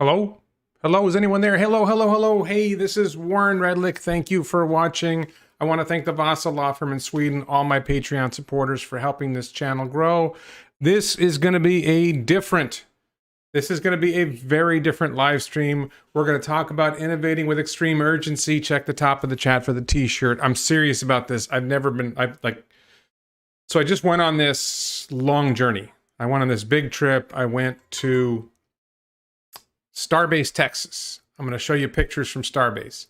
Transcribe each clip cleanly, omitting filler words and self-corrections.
Hello? Hello, is anyone there? Hello, hello, hello. Hey, this is Warren Redlick. Thank you for watching. I want to thank the Vasa Law Firm in Sweden, all my Patreon supporters for helping this channel grow. This is going to be a very different live stream. We're going to talk about innovating with extreme urgency. Check the top of the chat for the t-shirt. I'm serious about this. So I just went on this long journey. I went on this big trip. I went to Starbase, Texas. I'm going to show you pictures from Starbase.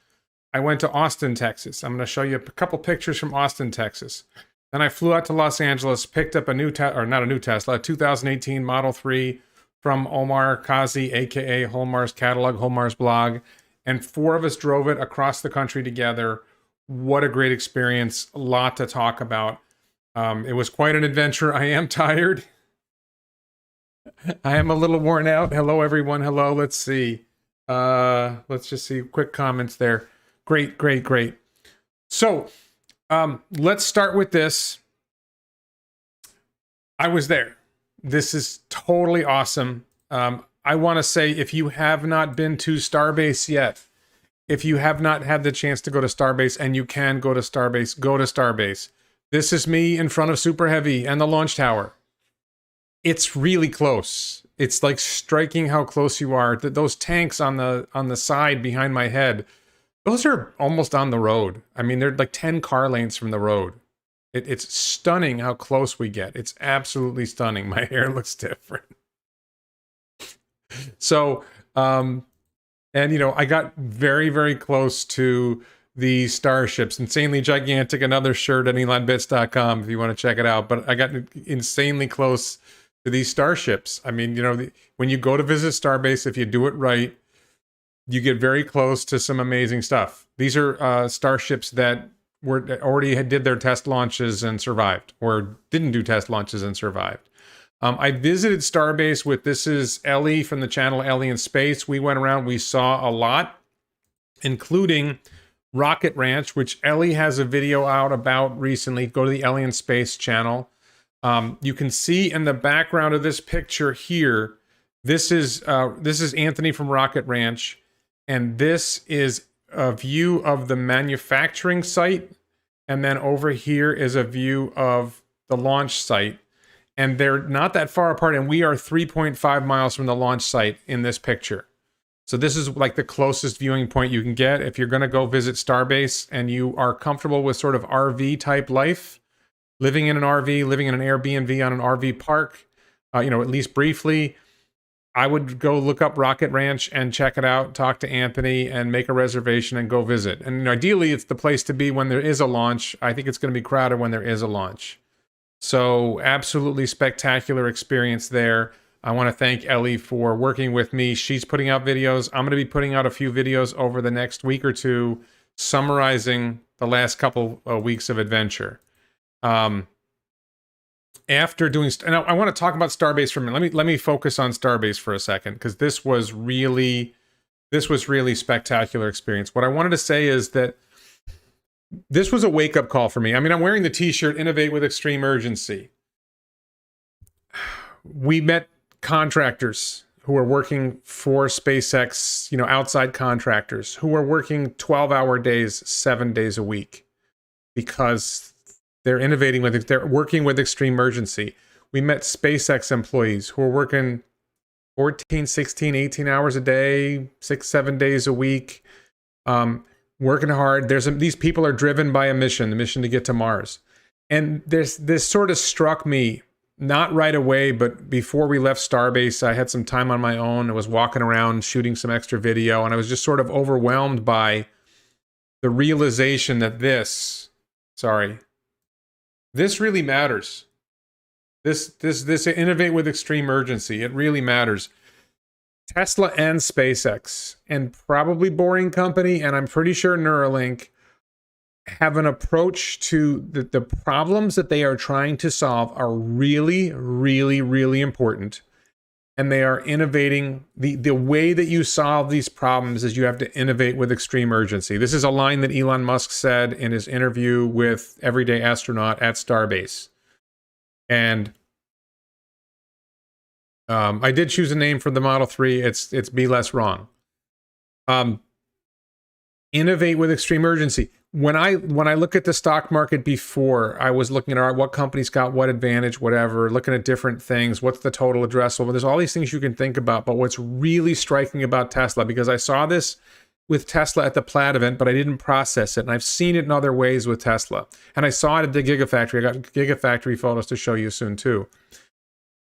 I went to Austin, Texas. I'm going to show you a couple pictures from Austin, Texas. Then I flew out to Los Angeles, picked up a a 2018 Model 3 from Omar Kazi, aka Holmar's Catalog, Holmar's blog, and four of us drove it across the country together. What a great experience! A lot to talk about. It was quite an adventure. I am tired. I am a little worn out. Hello, everyone. Hello. Let's see. Let's just see quick comments there. Great, great, great. So, let's start with this. I was there. This is totally awesome. I want to say, if you have not been to Starbase yet, if you have not had the chance to go to Starbase, and you can go to Starbase, go to Starbase. This is me in front of Super Heavy and the launch tower. It's really close. It's like striking how close you are. Those tanks on the side behind my head, those are almost on the road. I mean, they're like 10 car lengths from the road. It's stunning how close we get. It's absolutely stunning. My hair looks different. So, and you know, I got very, very close to the Starships. Insanely Gigantic, another shirt at elonbits.com if you want to check it out. But I got insanely close to these Starships. I mean, you know, when you go to visit Starbase, if you do it right, you get very close to some amazing stuff. These are Starships that already did their test launches and survived, or didn't do test launches and survived. I visited Starbase this is Ellie from the channel Ellie in Space. We went around, we saw a lot, including Rocket Ranch, which Ellie has a video out about recently. Go to the Ellie in Space channel. You can see in the background of this picture here, this is Anthony from Rocket Ranch, and this is a view of the manufacturing site, and then over here is a view of the launch site, and they're not that far apart, and we are 3.5 miles from the launch site in this picture. So this is like the closest viewing point you can get if you're going to go visit Starbase and you are comfortable with sort of RV type life. Living in an RV, living in an Airbnb on an RV park, you know, at least briefly, I would go look up Rocket Ranch and check it out, talk to Anthony and make a reservation and go visit. And ideally, it's the place to be when there is a launch. I think it's going to be crowded when there is a launch. So absolutely spectacular experience there. I want to thank Ellie for working with me. She's putting out videos. I'm going to be putting out a few videos over the next week or two, summarizing the last couple of weeks of adventure. After doing, and I want to talk about Starbase for a minute. Let me focus on Starbase for a second, because this was really spectacular experience. What I wanted to say is that this was a wake-up call for me. I mean, I'm wearing the t-shirt, Innovate with Extreme Urgency. We met contractors who are working for SpaceX, you know, outside contractors who are working 12-hour days, 7 days a week, because they're innovating with it. They're working with extreme urgency. We met SpaceX employees who are working 14, 16, 18 hours a day, 6, 7 days a week, working hard. These people are driven by a mission, the mission to get to Mars. And this sort of struck me, not right away, but before we left Starbase, I had some time on my own. I was walking around shooting some extra video, and I was just sort of overwhelmed by the realization that this really matters. This innovate with extreme urgency. It really matters. Tesla and SpaceX, and probably Boring Company, and I'm pretty sure Neuralink, have an approach to the problems that they are trying to solve are really, really, really important. And they are innovating. The way that you solve these problems is you have to innovate with extreme urgency. This is a line that Elon Musk said in his interview with Everyday Astronaut at Starbase. And I did choose a name for the Model 3. It's Be Less Wrong. Innovate with extreme urgency. When I look at the stock market before, I was looking at what companies got what advantage, whatever, looking at different things. What's the total addressable? There's all these things you can think about. But what's really striking about Tesla, because I saw this with Tesla at the Plaid event, but I didn't process it. And I've seen it in other ways with Tesla. And I saw it at the Gigafactory. I got Gigafactory photos to show you soon too.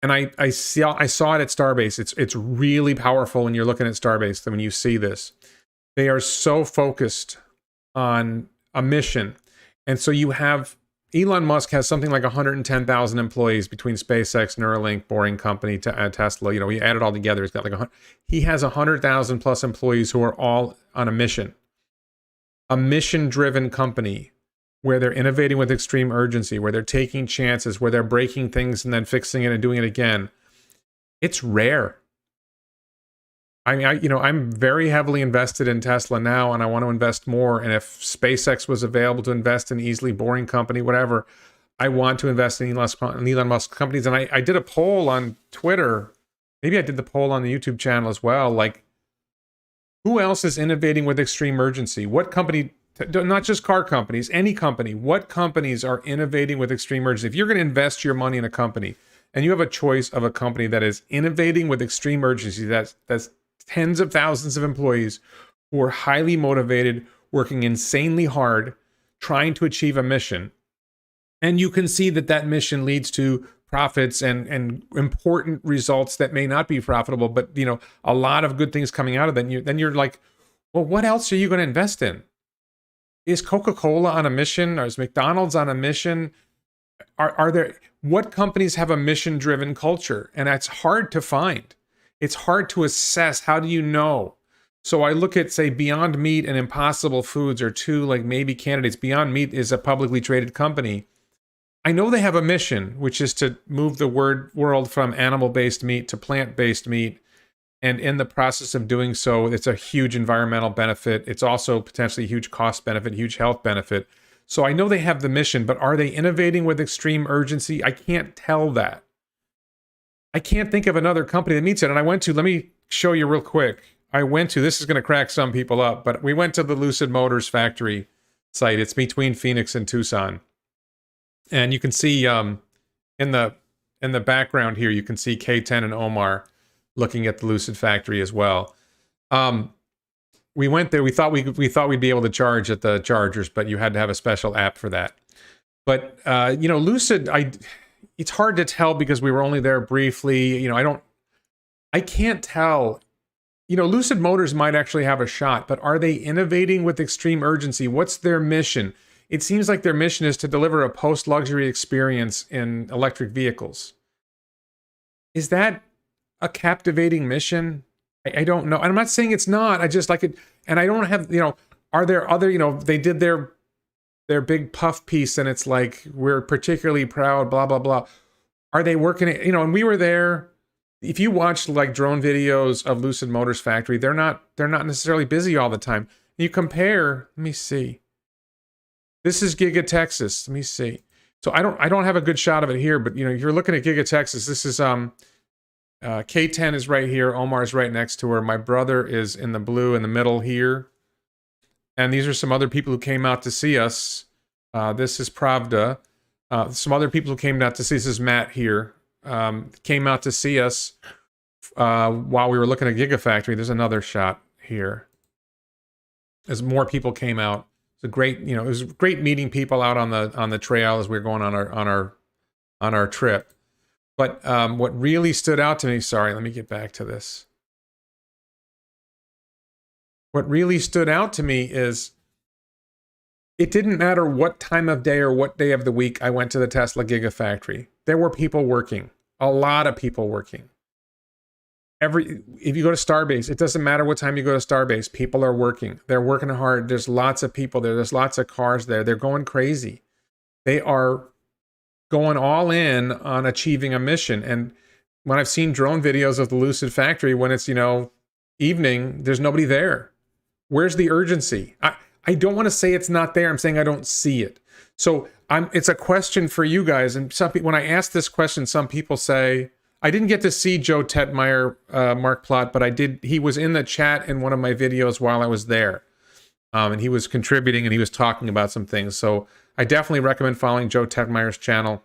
And I saw it at Starbase. It's really powerful when you're looking at Starbase, when you see this. They are so focused on a mission. And so you have, Elon Musk has something like 110,000 employees between SpaceX, Neuralink, Boring Company, Tesla. You know, he added all together. He's got like he has 100,000 plus employees who are all on a mission-driven company where they're innovating with extreme urgency, where they're taking chances, where they're breaking things and then fixing it and doing it again. It's rare. I mean, I'm very heavily invested in Tesla now, and I want to invest more. And if SpaceX was available to invest in easily, Boring Company, whatever, I want to invest in Elon Musk companies. And I did a poll on Twitter. Maybe I did the poll on the YouTube channel as well. Like, who else is innovating with extreme urgency? What company, not just car companies, any company, what companies are innovating with extreme urgency? If you're going to invest your money in a company and you have a choice of a company that is innovating with extreme urgency, that's tens of thousands of employees who are highly motivated, working insanely hard, trying to achieve a mission. And you can see that mission leads to profits and important results that may not be profitable, but a lot of good things coming out of that. Then you're like, well, what else are you going to invest in? Is Coca-Cola on a mission? Or is McDonald's on a mission? Are there, what companies have a mission-driven culture? And that's hard to find. It's hard to assess. How do you know? So I look at, say, Beyond Meat and Impossible Foods are two, like, maybe candidates. Beyond Meat is a publicly traded company. I know they have a mission, which is to move the world from animal-based meat to plant-based meat. And in the process of doing so, it's a huge environmental benefit. It's also potentially a huge cost benefit, huge health benefit. So I know they have the mission, but are they innovating with extreme urgency? I can't tell that. I can't think of another company that meets it. And I went to, let me show you real quick. This is going to crack some people up, but we went to the Lucid Motors factory site. It's between Phoenix and Tucson. And you can see in the background here, you can see K10 and Omar looking at the Lucid factory as well. We went there. We thought we'd be able to charge at the chargers, but you had to have a special app for that. But Lucid, it's hard to tell because we were only there briefly. I can't tell. Lucid Motors might actually have a shot, but are they innovating with extreme urgency? What's their mission? It seems like their mission is to deliver a post-luxury experience in electric vehicles. Is that a captivating mission? I don't know. I'm not saying it's not. I just like it. And I don't have, are there other, they did their big puff piece and it's like, we're particularly proud, blah, blah, blah. Are they working it? And we were there. If you watch like drone videos of Lucid Motors factory, they're not necessarily busy all the time. You compare, let me see. This is GigaTexas. Let me see. So I don't have a good shot of it here, but if you're looking at GigaTexas, this is K10 is right here. Omar's right next to her. My brother is in the blue in the middle here. And these are some other people who came out to see us. This is Pravda. Some other people who came out to see us. This is Matt here. Came out to see us while we were looking at Gigafactory. There's another shot here. As more people came out. It's a great, it was great meeting people out on the trail as we were going on our trip. But what really stood out to me, sorry, let me get back to this. What really stood out to me is it didn't matter what time of day or what day of the week I went to the Tesla Gigafactory. There were people working, a lot of people working. If you go to Starbase, it doesn't matter what time you go to Starbase, people are working. They're working hard. There's lots of people there. There's lots of cars there. They're going crazy. They are going all in on achieving a mission. And when I've seen drone videos of the Lucid factory, when it's, evening, there's nobody there. Where's the urgency? I don't want to say it's not there. I'm saying I don't see it. So it's a question for you guys. And when I ask this question, some people say, I didn't get to see Joe Tetmeyer, Mark Plot, but I did. He was in the chat in one of my videos while I was there. And he was contributing and he was talking about some things. So I definitely recommend following Joe Tetmeyer's channel.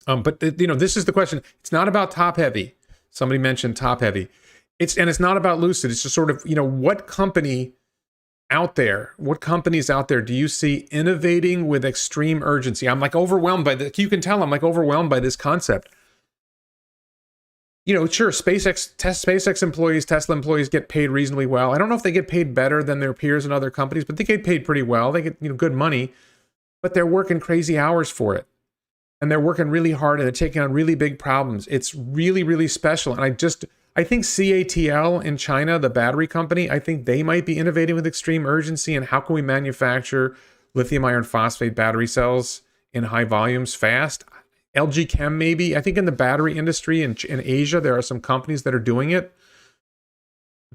But this is the question. It's not about top heavy. Somebody mentioned top heavy. It's not about Lucid. It's just sort of, what companies out there do you see innovating with extreme urgency? I'm like overwhelmed by this. You can tell I'm like overwhelmed by this concept. Sure, SpaceX employees, Tesla employees get paid reasonably well. I don't know if they get paid better than their peers in other companies, but they get paid pretty well. They get, good money, but they're working crazy hours for it. And they're working really hard and they're taking on really big problems. It's really, really special. And I think CATL in China, the battery company, I think they might be innovating with extreme urgency. And how can we manufacture lithium iron phosphate battery cells in high volumes fast? LG Chem, maybe. I think in the battery industry in Asia, there are some companies that are doing it.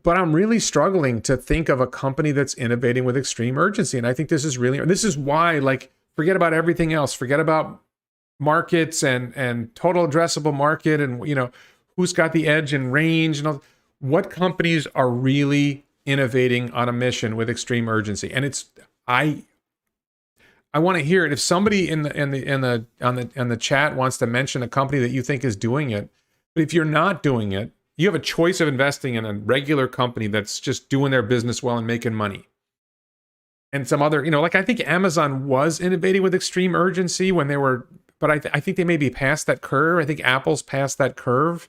But I'm really struggling to think of a company that's innovating with extreme urgency. And I think this is why, forget about everything else. Forget about markets and total addressable market and, who's got the edge and range and all. What companies are really innovating on a mission with extreme urgency? And I want to hear it. If somebody in the chat wants to mention a company that you think is doing it, but if you're not doing it, you have a choice of investing in a regular company that's just doing their business well and making money. And some other, I think Amazon was innovating with extreme urgency when they were, but I think they may be past that curve. I think Apple's past that curve.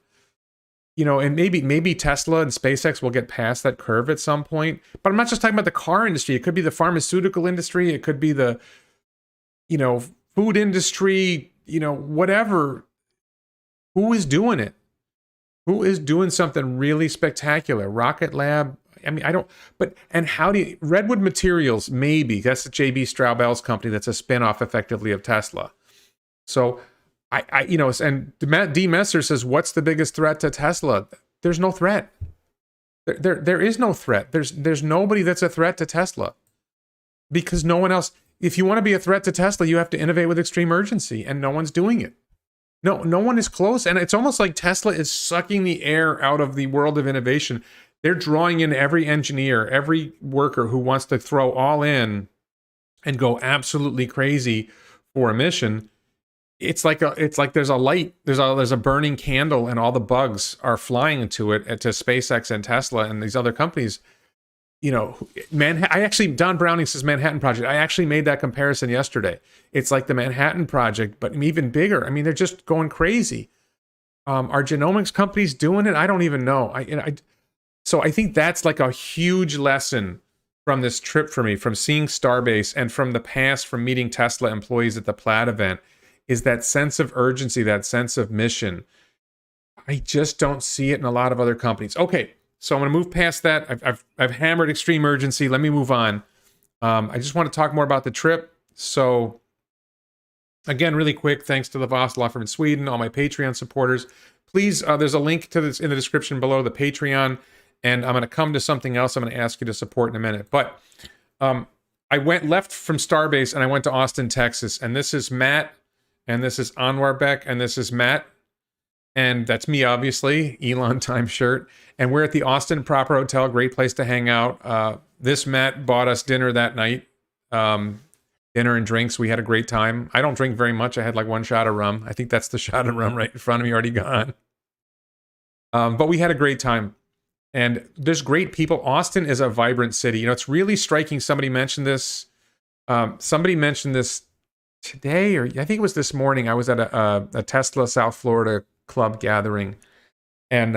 And maybe Tesla and SpaceX will get past that curve at some point. But I'm not just talking about the car industry. It could be the pharmaceutical industry. It could be the food industry, whatever. Who is doing it? Who is doing something really spectacular? Rocket Lab. Redwood Materials, maybe. That's the J.B. Straubel's company that's a spinoff effectively of Tesla. So and D. Messer says, what's the biggest threat to Tesla? There's no threat. There is no threat. There's nobody that's a threat to Tesla because no one else. If you want to be a threat to Tesla, you have to innovate with extreme urgency, and no one's doing it. No one is close. And it's almost like Tesla is sucking the air out of the world of innovation. They're drawing in every engineer, every worker who wants to throw all in and go absolutely crazy for a mission. It's like there's a light, there's a burning candle, and all the bugs are flying into it, to SpaceX and Tesla and these other companies. Don Browning says Manhattan Project. I actually made that comparison yesterday. It's like the Manhattan Project, but even bigger. I mean, they're just going crazy. Are genomics companies doing it? I don't even know. So I think that's like a huge lesson from this trip for me, from seeing Starbase and from the past, from meeting Tesla employees at the Plaid event, is that sense of urgency, that sense of mission. I just don't see it in a lot of other companies. Okay, so I'm going to move past that. I've hammered extreme urgency. Let me move on. I just want to talk more about the trip. So again, really quick, thanks to the Voss Law Firm in Sweden, all my Patreon supporters. Please, there's a link to this in the description below, the Patreon, and I'm going to come to something else I'm going to ask you to support in a minute. But I left from Starbase and I went to Austin, Texas, and this is Matt, and this is Anwar Beck, and this is Matt. And that's me, obviously, Elon time shirt. And we're at the Austin Proper Hotel, great place to hang out. This Matt bought us dinner that night, dinner and drinks. We had a great time. I don't drink very much. I had like one shot of rum. I think that's the shot of rum right in front of me, already gone. But we had a great time. And there's great people. Austin is a vibrant city. It's really striking. Somebody mentioned this. Today, or I think it was this morning. I was at a Tesla South Florida club gathering, and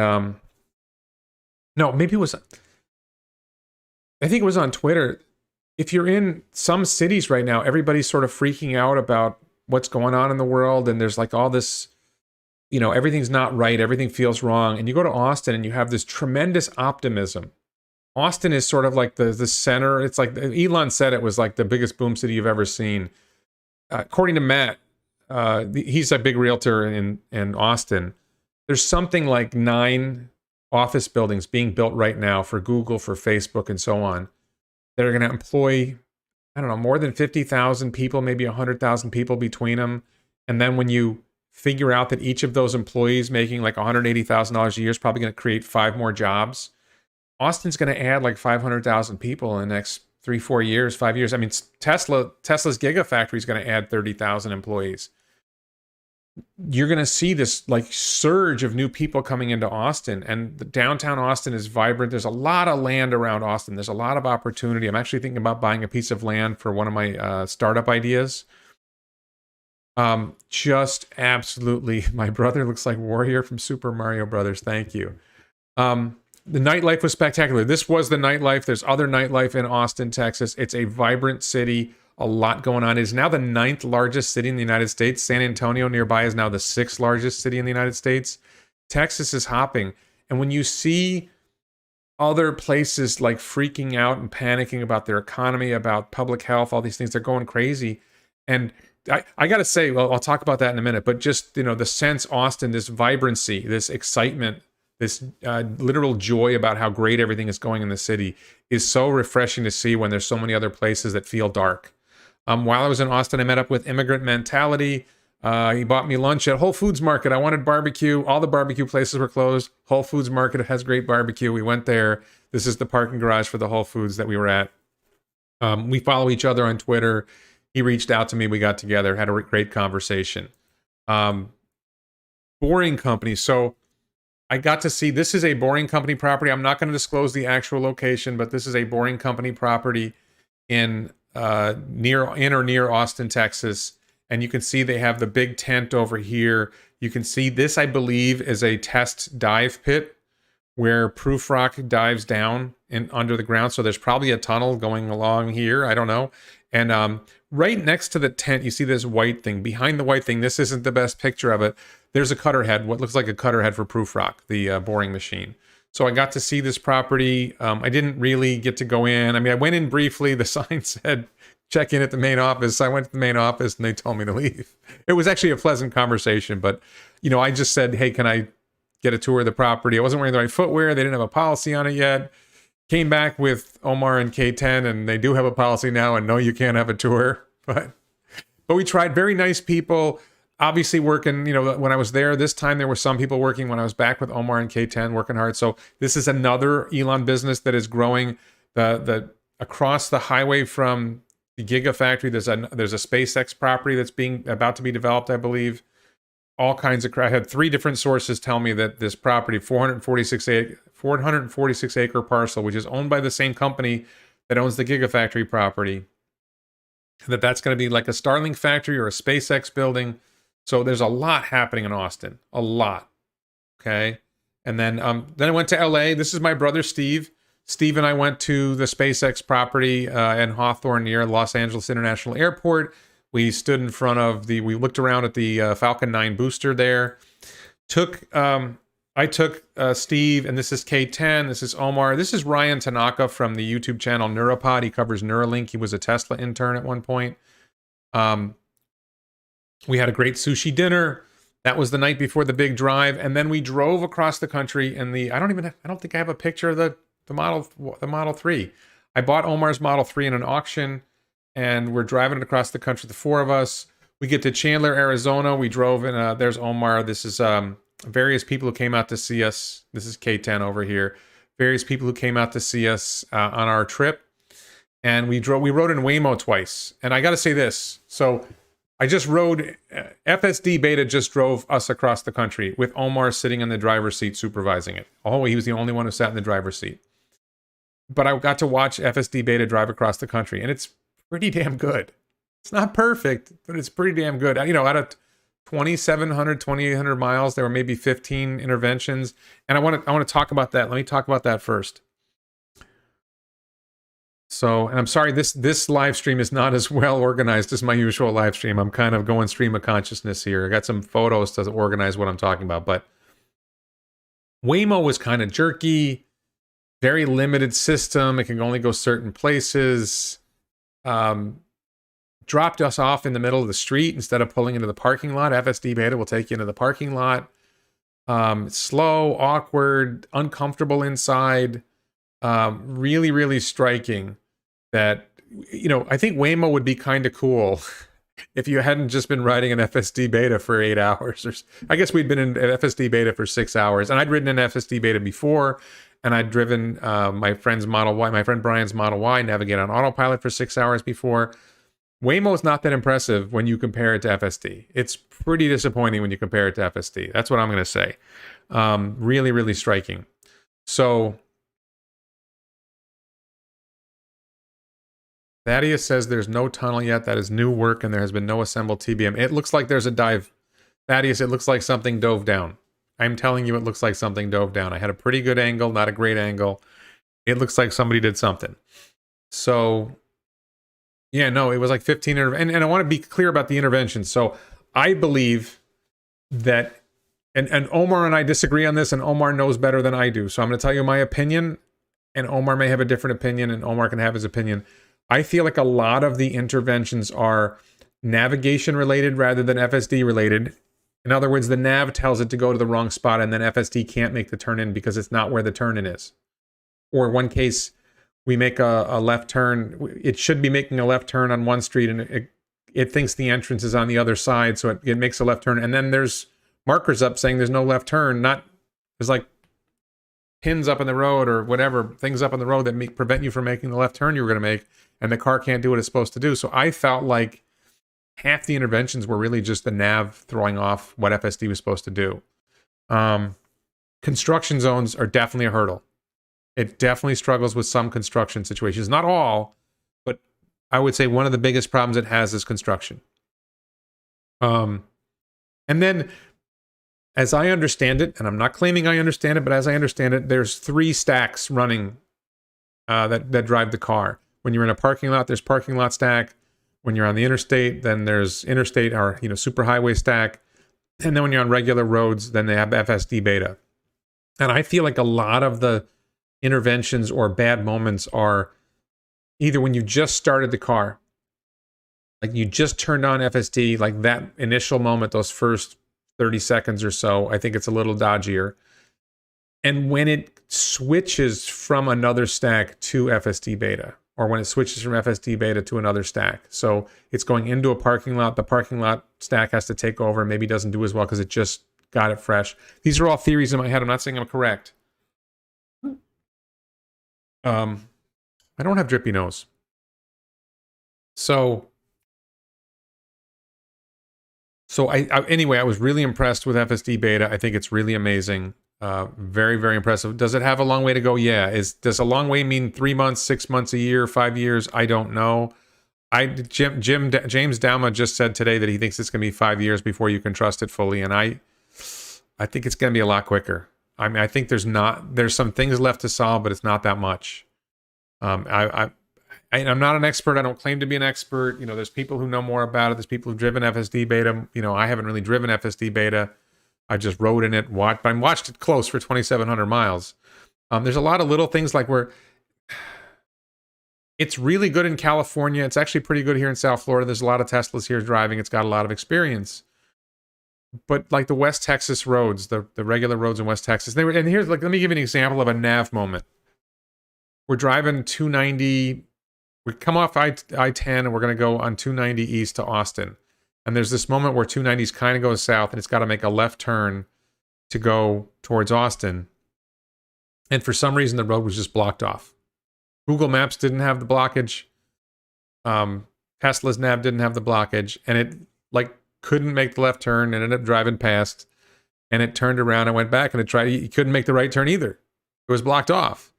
no, maybe it was, I think it was on Twitter. If you're in some cities right now, everybody's sort of freaking out about what's going on in the world, and there's like all this, everything's not right, everything feels wrong, and you go to Austin and you have this tremendous optimism. Austin is sort of like the center. It's like Elon said, it was like the biggest boom city you've ever seen. According to Matt, he's a big realtor in Austin. There's something like 9 office buildings being built right now for Google, for Facebook, and so on, that are going to employ, I don't know, more than 50,000 people, maybe 100,000 people between them. And then when you figure out that each of those employees making like $180,000 a year is probably going to create 5 more jobs. Austin's going to add like 500,000 people in the next 3-4 years, 5 years. I mean, Tesla's Gigafactory is going to add 30,000 employees. You're going to see this like surge of new people coming into Austin, and the downtown Austin is vibrant. There's a lot of land around Austin. There's a lot of opportunity. I'm actually thinking about buying a piece of land for one of my startup ideas. Just absolutely, my brother looks like Warrior from Super Mario Brothers. Thank you. The nightlife was spectacular. This was the nightlife. There's other nightlife in Austin, Texas. It's a vibrant city. A lot going on. It is now the 9th largest city in the United States. San Antonio nearby is now the 6th largest city in the United States. Texas is hopping. And when you see other places like freaking out and panicking about their economy, about public health, all these things, they're going crazy. And I got to say, well, I'll talk about that in a minute, but just, the sense Austin, this vibrancy, this excitement, this literal joy about how great everything is going in the city is so refreshing to see when there's so many other places that feel dark. While I was in Austin, I met up with Immigrant Mentality. He bought me lunch at Whole Foods Market. I wanted barbecue. All the barbecue places were closed. Whole Foods Market has great barbecue. We went there. This is the parking garage for the Whole Foods that we were at. We follow each other on Twitter. He reached out to me. We got together, had a great conversation. Boring Company. So I got to see, this is a Boring Company property. I'm not going to disclose the actual location, but this is a Boring Company property in or near Austin, Texas. And you can see they have the big tent over here. You can see this, I believe, is a test dive pit where Proof Rock dives down under the ground. So there's probably a tunnel going along here. I don't know. And right next to the tent, you see this white thing. Behind the white thing, this isn't the best picture of it. There's a cutter head, what looks like a cutter head for Proof Rock, the boring machine. So I got to see this property. I didn't really get to go in. I mean, I went in briefly. The sign said, check in at the main office. I went to the main office and they told me to leave. It was actually a pleasant conversation, but I just said, hey, can I get a tour of the property? I wasn't wearing the right footwear. They didn't have a policy on it yet. Came back with Omar and K10 and they do have a policy now, and no, you can't have a tour. But we tried. Very nice people. Obviously working, when I was there this time, there were some people working. When I was back with Omar and K10, working hard. So this is another Elon business that is growing. The across the highway from the Gigafactory, there's a SpaceX property that's about to be developed, I believe. All kinds of. I had 3 different sources tell me that this property, 446 acre parcel, which is owned by the same company that owns the Gigafactory property, that's going to be like a Starlink factory or a SpaceX building. So there's a lot happening in Austin, a lot. Okay. And then I went to LA. This is my brother, Steve. Steve and I went to the SpaceX property in Hawthorne near Los Angeles International Airport. We stood in front of we looked around at the Falcon 9 booster there. I took Steve, and this is K10, this is Omar. This is Ryan Tanaka from the YouTube channel Neuropod. He covers Neuralink. He was a Tesla intern at one point. We had a great sushi dinner. That was the night before the big drive, and then we drove across the country in the. I don't think I have a picture of the Model 3. I bought Omar's Model 3 in an auction, and we're driving it across the country, the 4 of us. We get to Chandler, Arizona. We drove in. There's Omar. This is various people who came out to see us. This is K10 over here. Various people who came out to see us on our trip, and we rode in Waymo twice. And I got to say this. So I just rode, FSD Beta just drove us across the country with Omar sitting in the driver's seat supervising it. Oh, he was the only one who sat in the driver's seat. But I got to watch FSD Beta drive across the country, and it's pretty damn good. It's not perfect, but it's pretty damn good. Out of 2,700, 2,800 miles, there were maybe 15 interventions. And I want to talk about that. Let me talk about that first. So, and I'm sorry, this live stream is not as well organized as my usual live stream. I'm kind of going stream of consciousness here. I got some photos to organize what I'm talking about, but Waymo was kind of jerky, very limited system. It can only go certain places. Dropped us off in the middle of the street instead of pulling into the parking lot. FSD Beta will take you into the parking lot. Slow, awkward, uncomfortable inside. Really, really striking that, I think Waymo would be kind of cool if you hadn't just been riding an FSD Beta for 8 hours. I guess we'd been in FSD Beta for 6 hours. And I'd ridden an FSD Beta before, and I'd driven my friend Brian's Model Y, navigate on autopilot for 6 hours before. Waymo's not that impressive when you compare it to FSD. It's pretty disappointing when you compare it to FSD. That's what I'm going to say. Really, really striking. So Thaddeus says there's no tunnel yet. That is new work, and there has been no assembled TBM. It looks like there's a dive. Thaddeus, it looks like something dove down. I'm telling you, it looks like something dove down. I had a pretty good angle, not a great angle. It looks like somebody did something. So yeah, no, it was like 15. And I want to be clear about the intervention. So I believe that, and Omar and I disagree on this, and Omar knows better than I do. So I'm going to tell you my opinion, and Omar may have a different opinion, and Omar can have his opinion. I feel like a lot of the interventions are navigation related rather than FSD related. In other words, the nav tells it to go to the wrong spot, and then FSD can't make the turn in because it's not where the turn in is. Or one case, we make a left turn. It should be making a left turn on one street, and it thinks the entrance is on the other side, so it makes a left turn. And then there's markers up saying there's no left turn. There's like pins up in the road or whatever, things up in the road that prevent you from making the left turn you were going to make, and the car can't do what it's supposed to do. So I felt like half the interventions were really just the nav throwing off what FSD was supposed to do. Construction zones are definitely a hurdle. It definitely struggles with some construction situations. Not all, but I would say one of the biggest problems it has is construction. And then, as I understand it, and I'm not claiming I understand it, but as I understand it, there's 3 stacks running that drive the car. When you're in a parking lot, there's parking lot stack. When you're on the interstate, then there's interstate or superhighway stack. And then when you're on regular roads, then they have FSD Beta. And I feel like a lot of the interventions or bad moments are either when you just started the car, like you just turned on FSD, like that initial moment, those first 30 seconds or so, I think it's a little dodgier. And when it switches from another stack to FSD Beta, or when it switches from FSD Beta to another stack. So it's going into a parking lot, the parking lot stack has to take over, and maybe doesn't do as well because it just got it fresh. These are all theories in my head. I'm not saying I'm correct. I don't have drippy nose. So anyway, I was really impressed with FSD Beta. I think it's really amazing. Very, very impressive. Does it have a long way to go? Yeah. Does a long way mean 3 months, 6 months, a year, 5 years? I don't know. James Dauma just said today that he thinks it's going to be 5 years before you can trust it fully, and I think it's going to be a lot quicker. I mean, I think there's some things left to solve, but it's not that much. I'm not an expert. I don't claim to be an expert. There's people who know more about it. There's people who've driven FSD Beta. I haven't really driven FSD Beta. I just rode in it, but I watched it close for 2,700 miles. There's a lot of little things like where it's really good in California. It's actually pretty good here in South Florida. There's a lot of Teslas here driving. It's got a lot of experience. But like the West Texas roads, the regular roads in West Texas, let me give you an example of a nav moment. We're driving 290. We come off I-10 and we're going to go on 290 east to Austin. And there's this moment where 290s kind of goes south and it's got to make a left turn to go towards Austin. And for some reason, the road was just blocked off. Google Maps didn't have the blockage. Tesla's nav didn't have the blockage. And it couldn't make the left turn and ended up driving past. And it turned around and went back and it couldn't make the right turn either. It was blocked off.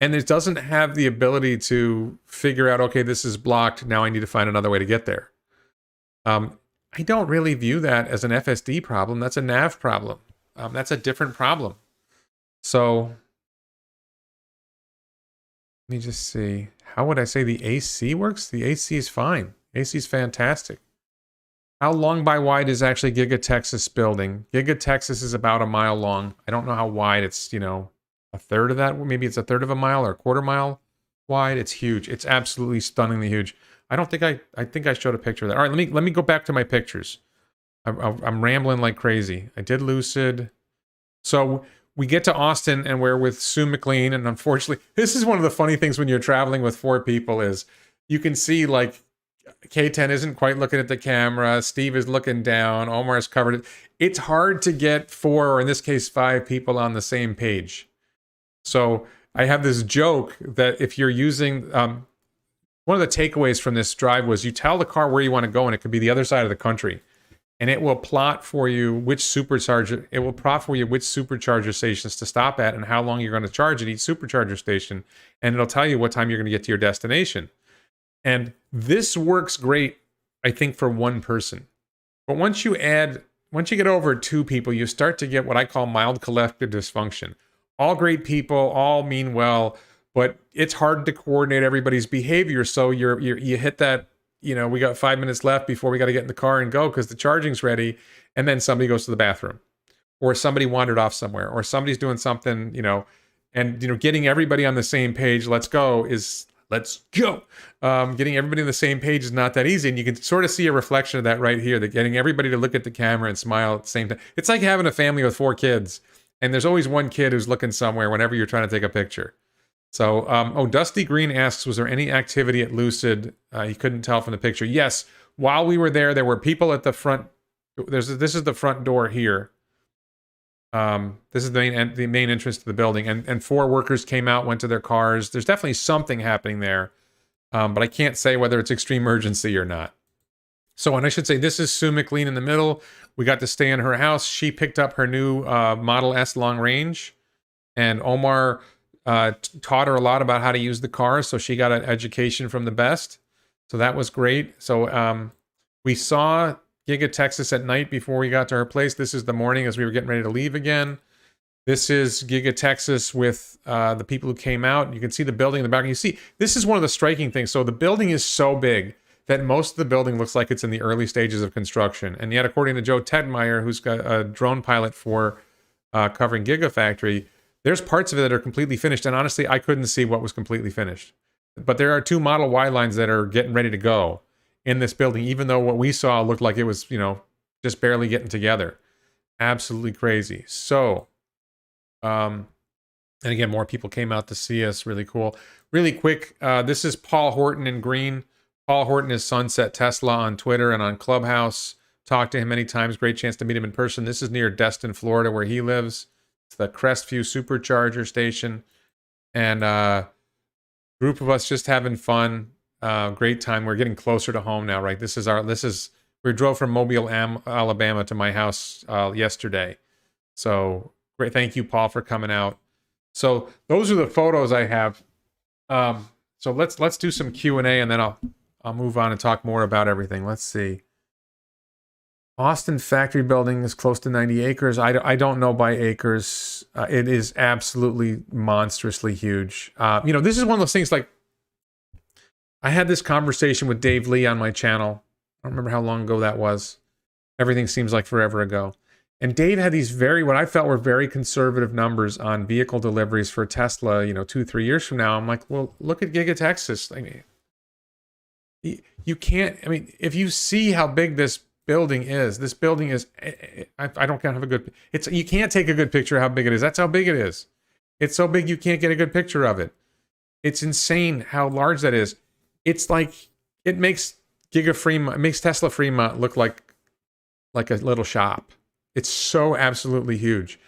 And it doesn't have the ability to figure out, okay, this is blocked. Now I need to find another way to get there. I don't really view that as an FSD problem. That's a nav problem. That's a different problem. So let me just see. How would I say the AC works? The AC is fine. AC is fantastic. How long by wide is actually GigaTexas building? GigaTexas is about a mile long. I don't know how wide. It's, a third of that. Maybe it's a third of a mile or a quarter mile wide. It's huge. It's absolutely stunningly huge. I think I showed a picture of that. All right, let me go back to my pictures. I'm rambling like crazy. I did Lucid. So we get to Austin and we're with Sue McLean. And unfortunately, this is one of the funny things when you're traveling with 4 people is you can see K10 isn't quite looking at the camera. Steve is looking down. Omar's covered it. It's hard to get 4, or in this case 5 people on the same page. So I have this joke that if you're using, one of the takeaways from this drive was you tell the car where you want to go, and it could be the other side of the country, and it will plot for you which supercharger stations to stop at and how long you're going to charge at each supercharger station, and it'll tell you what time you're going to get to your destination. And this works great, I think, for one person. But once you get over 2 people, you start to get what I call mild collective dysfunction. All great people, all mean well, but it's hard to coordinate everybody's behavior. So you hit that, we got 5 minutes left before we got to get in the car and go because the charging's ready, and then somebody goes to the bathroom, or somebody wandered off somewhere, or somebody's doing something, and getting everybody on the same page, let's go. Getting everybody on the same page is not that easy, and you can sort of see a reflection of that right here. That getting everybody to look at the camera and smile at the same time. It's like having a family with 4 kids, and there's always one kid who's looking somewhere whenever you're trying to take a picture. So, Dusty Green asks, was there any activity at Lucid? He couldn't tell from the picture. Yes, while we were there were people at the front. This is the front door here. This is the main entrance to the building, and 4 workers came out, went to their cars. There's definitely something happening there, but I can't say whether it's extreme urgency or not. So, and I should say, this is Sue McLean in the middle. We got to stay in her house. She picked up her new Model S long range, and Omar taught her a lot about how to use the car, so she got an education from the best. So that was great. So we saw GigaTexas at night before we got to her place. This is the morning as we were getting ready to leave again. This is GigaTexas with the people who came out. You can see the building in the back. You see, this is one of the striking things. So the building is so big that most of the building looks like it's in the early stages of construction. And yet, according to Joe Tedmeyer, who's got a drone pilot for covering Gigafactory, there's parts of it that are completely finished. And honestly, I couldn't see what was completely finished. But there are 2 Model Y lines that are getting ready to go in this building, even though what we saw looked like it was, just barely getting together. Absolutely crazy. So, and again, more people came out to see us. Really cool. Really quick, this is Paul Horton in green. Paul Horton is Sunset Tesla on Twitter and on Clubhouse. Talked to him many times. Great chance to meet him in person. This is near Destin, Florida, where he lives. It's the Crestview Supercharger Station. And group of us just having fun. Great time. We're getting closer to home now, right? We drove from Mobile, Alabama to my house yesterday. So great. Thank you, Paul, for coming out. So those are the photos I have. So let's do some Q&A, and then I'll move on and talk more about everything. Let's see. Austin factory building is close to 90 acres. I don't know by acres. It is absolutely monstrously huge. This is one of those things, like, I had this conversation with Dave Lee on my channel. I don't remember how long ago that was. Everything seems like forever ago. And Dave had these what I felt were very conservative numbers on vehicle deliveries for Tesla, 2-3 years from now. I'm like, well, look at GigaTexas. You can't, if you see how big this building is, I don't have a good, you can't take a good picture of how big it is. That's how big it is. It's so big you can't get a good picture of it. It's insane how large that is. It's like, it makes Tesla Fremont look like a little shop. It's so absolutely huge.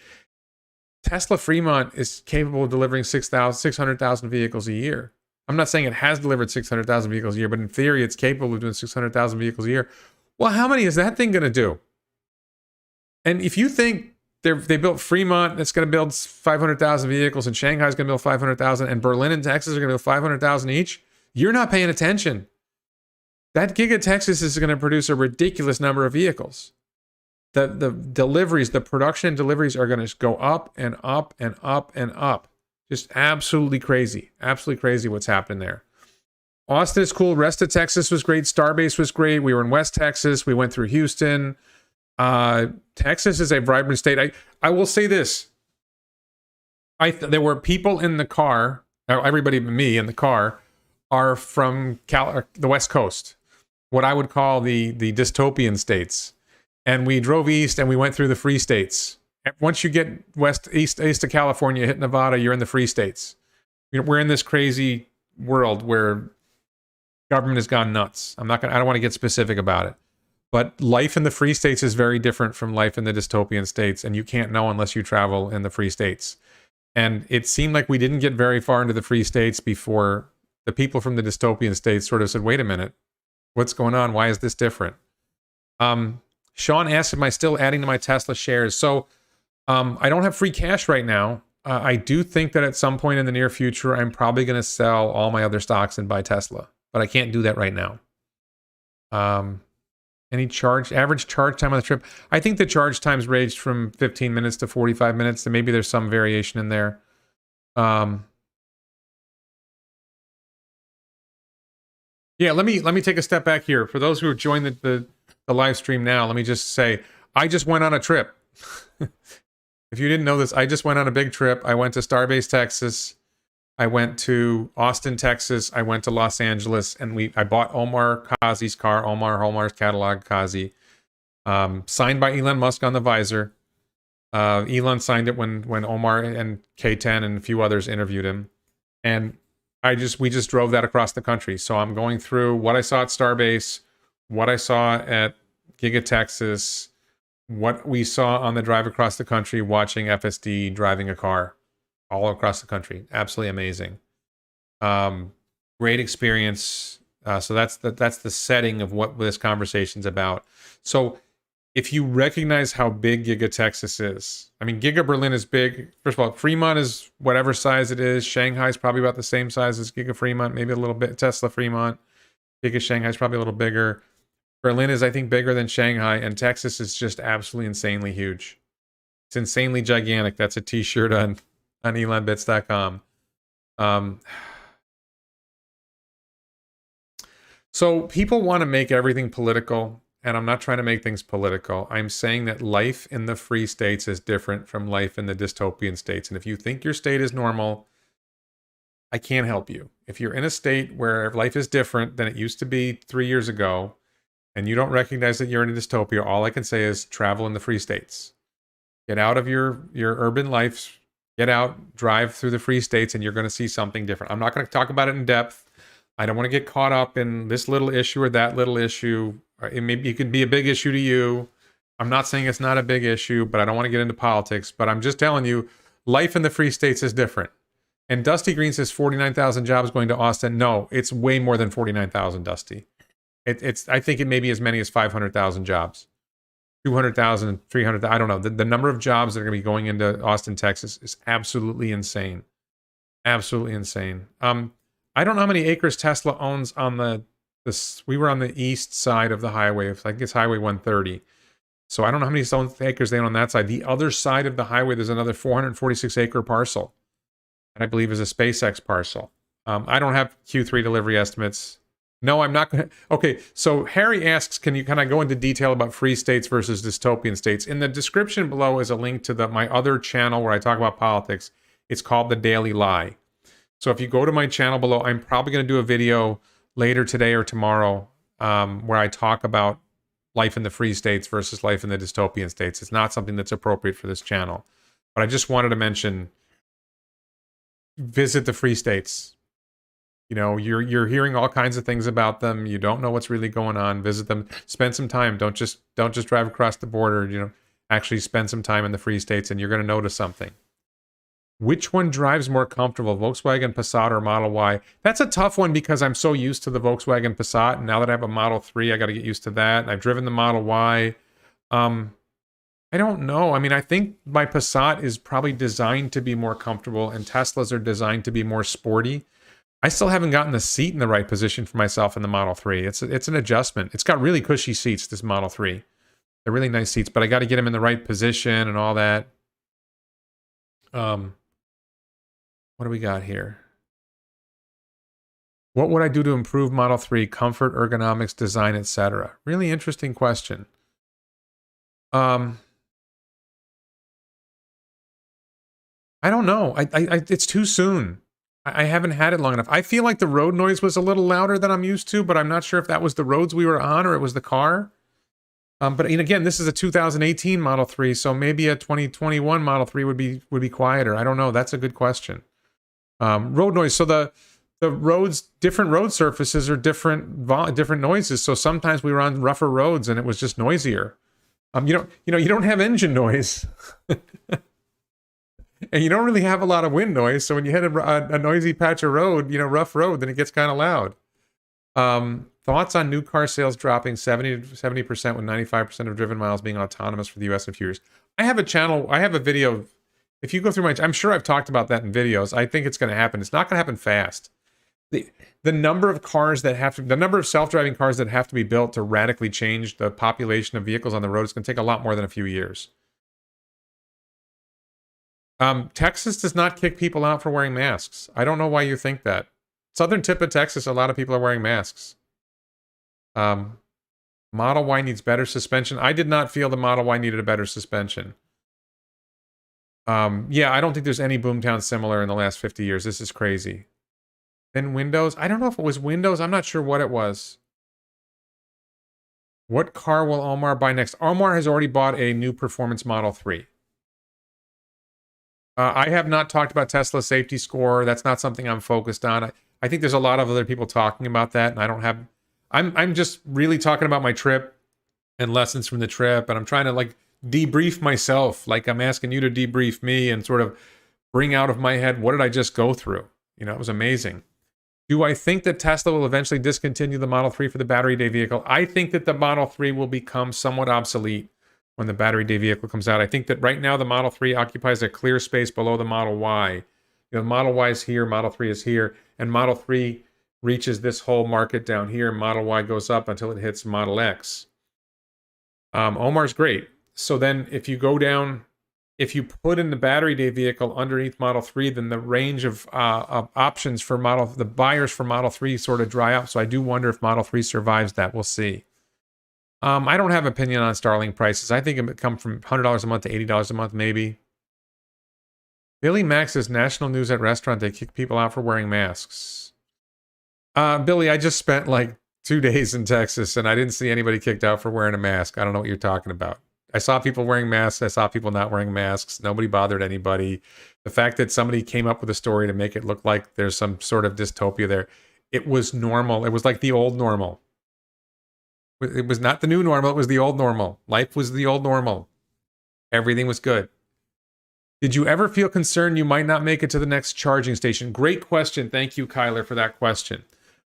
Tesla Fremont is capable of delivering 600,000 vehicles a year. I'm not saying it has delivered 600,000 vehicles a year, but in theory, it's capable of doing 600,000 vehicles a year. Well, how many is that thing going to do? And if you think they built Fremont, that's going to build 500,000 vehicles, and Shanghai's going to build 500,000, and Berlin and Texas are going to build 500,000 each, you're not paying attention. That GigaTexas is going to produce a ridiculous number of vehicles. The deliveries, the production and deliveries are going to go up and up and up and up. Just absolutely crazy. Absolutely crazy what's happening there. Austin is cool. Rest of Texas was great. Starbase was great. We were in West Texas. We went through Houston. Texas is a vibrant state. I will say this. There were people in the car, everybody but me in the car, are from the West Coast, what I would call the dystopian states. And we drove east and we went through the free states. Once you get east of California, hit Nevada, you're in the free states. We're in this crazy world where government has gone nuts. I don't want to get specific about it. But life in the free states is very different from life in the dystopian states, and you can't know unless you travel in the free states. And it seemed like we didn't get very far into the free states before the people from the dystopian states sort of said, wait a minute, what's going on? Why is this different? Sean asked, am I still adding to my Tesla shares? So I don't have free cash right now. I do think that at some point in the near future, I'm probably going to sell all my other stocks and buy Tesla, but I can't do that right now. Any average charge time on the trip? I think the charge times ranged from 15 minutes to 45 minutes, and maybe there's some variation in there. Yeah, let me take a step back here. For those who have joined the live stream now, let me just say, I just went on a trip. If you didn't know this, I just went on a big trip. I went to Starbase, Texas. I went to Austin, Texas. I went to Los Angeles, and I bought Omar Kazi's car, Omar's catalog Kazi, signed by Elon Musk on the visor. Elon signed it when Omar and K10 and a few others interviewed him, and we just drove that across the country. So I'm going through what I saw at Starbase, what I saw at GigaTexas, what we saw on the drive across the country, watching FSD driving a car all across the country. Absolutely amazing. Great experience. So that's the setting of what this conversation's about. So if you recognize how big GigaTexas is, I mean, Giga Berlin is big. First of all, Fremont is whatever size it is. Shanghai is probably about the same size as Giga Fremont, maybe a little bit. Tesla Fremont. Giga Shanghai is probably a little bigger. Berlin is, I think, bigger than Shanghai, and Texas is just absolutely insanely huge. It's insanely gigantic. That's a t-shirt on elonbits.com. So people want to make everything political, and I'm not trying to make things political. I'm saying that life in the free states is different from life in the dystopian states. And if you think your state is normal, I can't help you. If you're in a state where life is different than it used to be 3 years ago, and you don't recognize that you're in a dystopia, all I can say is travel in the free states. Get out of your urban life, get out, drive through the free states, and you're going to see something different. I'm not going to talk about it in depth. I don't want to get caught up in this little issue or that little issue. It could be a big issue to you. I'm not saying it's not a big issue, but I don't want to get into politics. But I'm just telling you, life in the free states is different. And Dusty Green says 49,000 jobs going to Austin. No, it's way more than 49,000, Dusty. I think it may be as many as 500,000 jobs. 200,000, 300,000, I don't know. The number of jobs that are going to be going into Austin, Texas is absolutely insane. Absolutely insane. I don't know how many acres Tesla owns on we were on the east side of the highway. I think it's Highway 130. So I don't know how many acres they own on that side. The other side of the highway, there's another 446 acre parcel. And I believe is a SpaceX parcel. I don't have Q3 delivery estimates. No, I'm not going to. Okay, so Harry asks, can I go into detail about free states versus dystopian states? In the description below is a link to my other channel where I talk about politics. It's called The Daily Lie. So if you go to my channel below, I'm probably going to do a video later today or tomorrow where I talk about life in the free states versus life in the dystopian states. It's not something that's appropriate for this channel. But I just wanted to mention, visit the free states. You know, you're hearing all kinds of things about them. You don't know what's really going on. Visit them. Spend some time. Don't just drive across the border. You know, actually spend some time in the free states, and you're going to notice something. Which one drives more comfortable, Volkswagen Passat or Model Y? That's a tough one because I'm so used to the Volkswagen Passat, and now that I have a Model 3, I got to get used to that. And I've driven the Model Y. I don't know. I mean, I think my Passat is probably designed to be more comfortable, and Teslas are designed to be more sporty. I still haven't gotten the seat in the right position for myself in the Model 3. It's an adjustment. It's got really cushy seats, this Model 3. They're really nice seats, but I got to get them in the right position and all that. What do we got here? What would I do to improve Model 3? Comfort, ergonomics, design, etc. Really interesting question. I don't know. It's too soon. I haven't had it long enough. I feel like the road noise was a little louder than I'm used to, but I'm not sure if that was the roads we were on or it was the car. But again, this is a 2018 Model 3, so maybe a 2021 Model 3 would be quieter. I don't know. That's a good question. Road noise. So the roads, different road surfaces are different noises. So sometimes we were on rougher roads and it was just noisier. You don't have engine noise. And you don't really have a lot of wind noise. So when you hit a noisy patch of road, rough road, then it gets kind of loud. Thoughts on new car sales dropping 70% with 95% of driven miles being autonomous for the US in a few years. I have a channel, I have a video. If you go through I'm sure I've talked about that in videos. I think it's going to happen. It's not going to happen fast. The number of cars that the number of self-driving cars that have to be built to radically change the population of vehicles on the road is going to take a lot more than a few years. Texas does not kick people out for wearing masks. I don't know why you think that. Southern tip of Texas, a lot of people are wearing masks. Model Y needs better suspension. I did not feel the Model Y needed a better suspension. Yeah, I don't think there's any boomtown similar in the last 50 years. This is crazy. Then Windows. I don't know if it was Windows. I'm not sure what it was. What car will Omar buy next? Omar has already bought a new performance Model 3. I have not talked about Tesla safety score. That's not something I'm focused on. I think there's a lot of other people talking about that, and I don't have... I'm just really talking about my trip and lessons from the trip, and I'm trying to like debrief myself. Like I'm asking you to debrief me and sort of bring out of my head, what did I just go through? It was amazing. Do I think that Tesla will eventually discontinue the Model 3 for the battery day vehicle? I think that the Model 3 will become somewhat obsolete when the battery day vehicle comes out. I think that right now the Model 3 occupies a clear space below the Model Y. Model Y is here, Model 3 is here, and Model 3 reaches this whole market down here, and Model Y goes up until it hits Model X. Omar's great. So then if you go down, if you put in the battery day vehicle underneath Model 3, then the range of options for the buyers for Model 3 sort of dry up. So I do wonder if Model 3 survives that. We'll see. I don't have an opinion on Starlink prices. I think it would come from $100 a month to $80 a month, maybe. Billy Max says, national news at restaurant, they kick people out for wearing masks. Billy, I just spent like 2 days in Texas and I didn't see anybody kicked out for wearing a mask. I don't know what you're talking about. I saw people wearing masks. I saw people not wearing masks. Nobody bothered anybody. The fact that somebody came up with a story to make it look like there's some sort of dystopia there, it was normal. It was like the old normal. It was not the new normal. It was the old normal. Life was the old normal. Everything was good. Did you ever feel concerned you might not make it to the next charging station? Great question. Thank you, Kyler, for that question.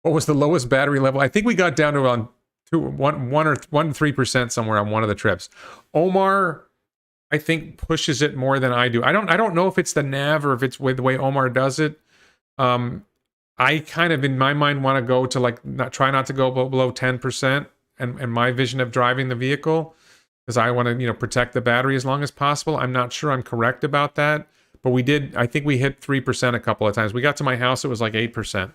What was the lowest battery level? I think we got down to around 1 or 3% somewhere on one of the trips. Omar, I think, pushes it more than I do. I don't know if it's the nav or if it's the way Omar does it. I kind of, in my mind, want to go to try not to go below 10%. And my vision of driving the vehicle, because I want to, protect the battery as long as possible. I'm not sure I'm correct about that, but I think we hit 3% a couple of times. We got to my house, it was like 8%.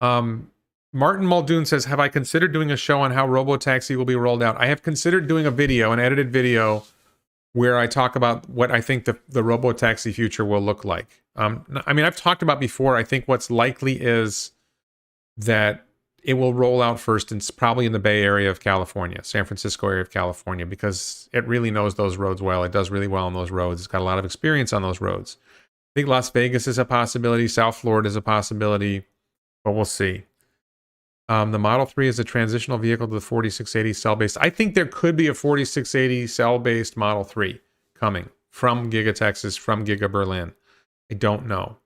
Martin Muldoon says, have I considered doing a show on how Robotaxi will be rolled out? I have considered doing an edited video, where I talk about what I think the Robotaxi future will look like. I've talked about before, I think what's likely is that it will roll out first, and it's probably in the Bay Area of California, San Francisco area of California, because it really knows those roads well. It does really well on those roads. It's got a lot of experience on those roads. I think Las Vegas is a possibility. South Florida is a possibility, but we'll see. The Model 3 is a transitional vehicle to the 4680 cell-based. I think there could be a 4680 cell-based Model 3 coming from GigaTexas, from Giga Berlin. I don't know.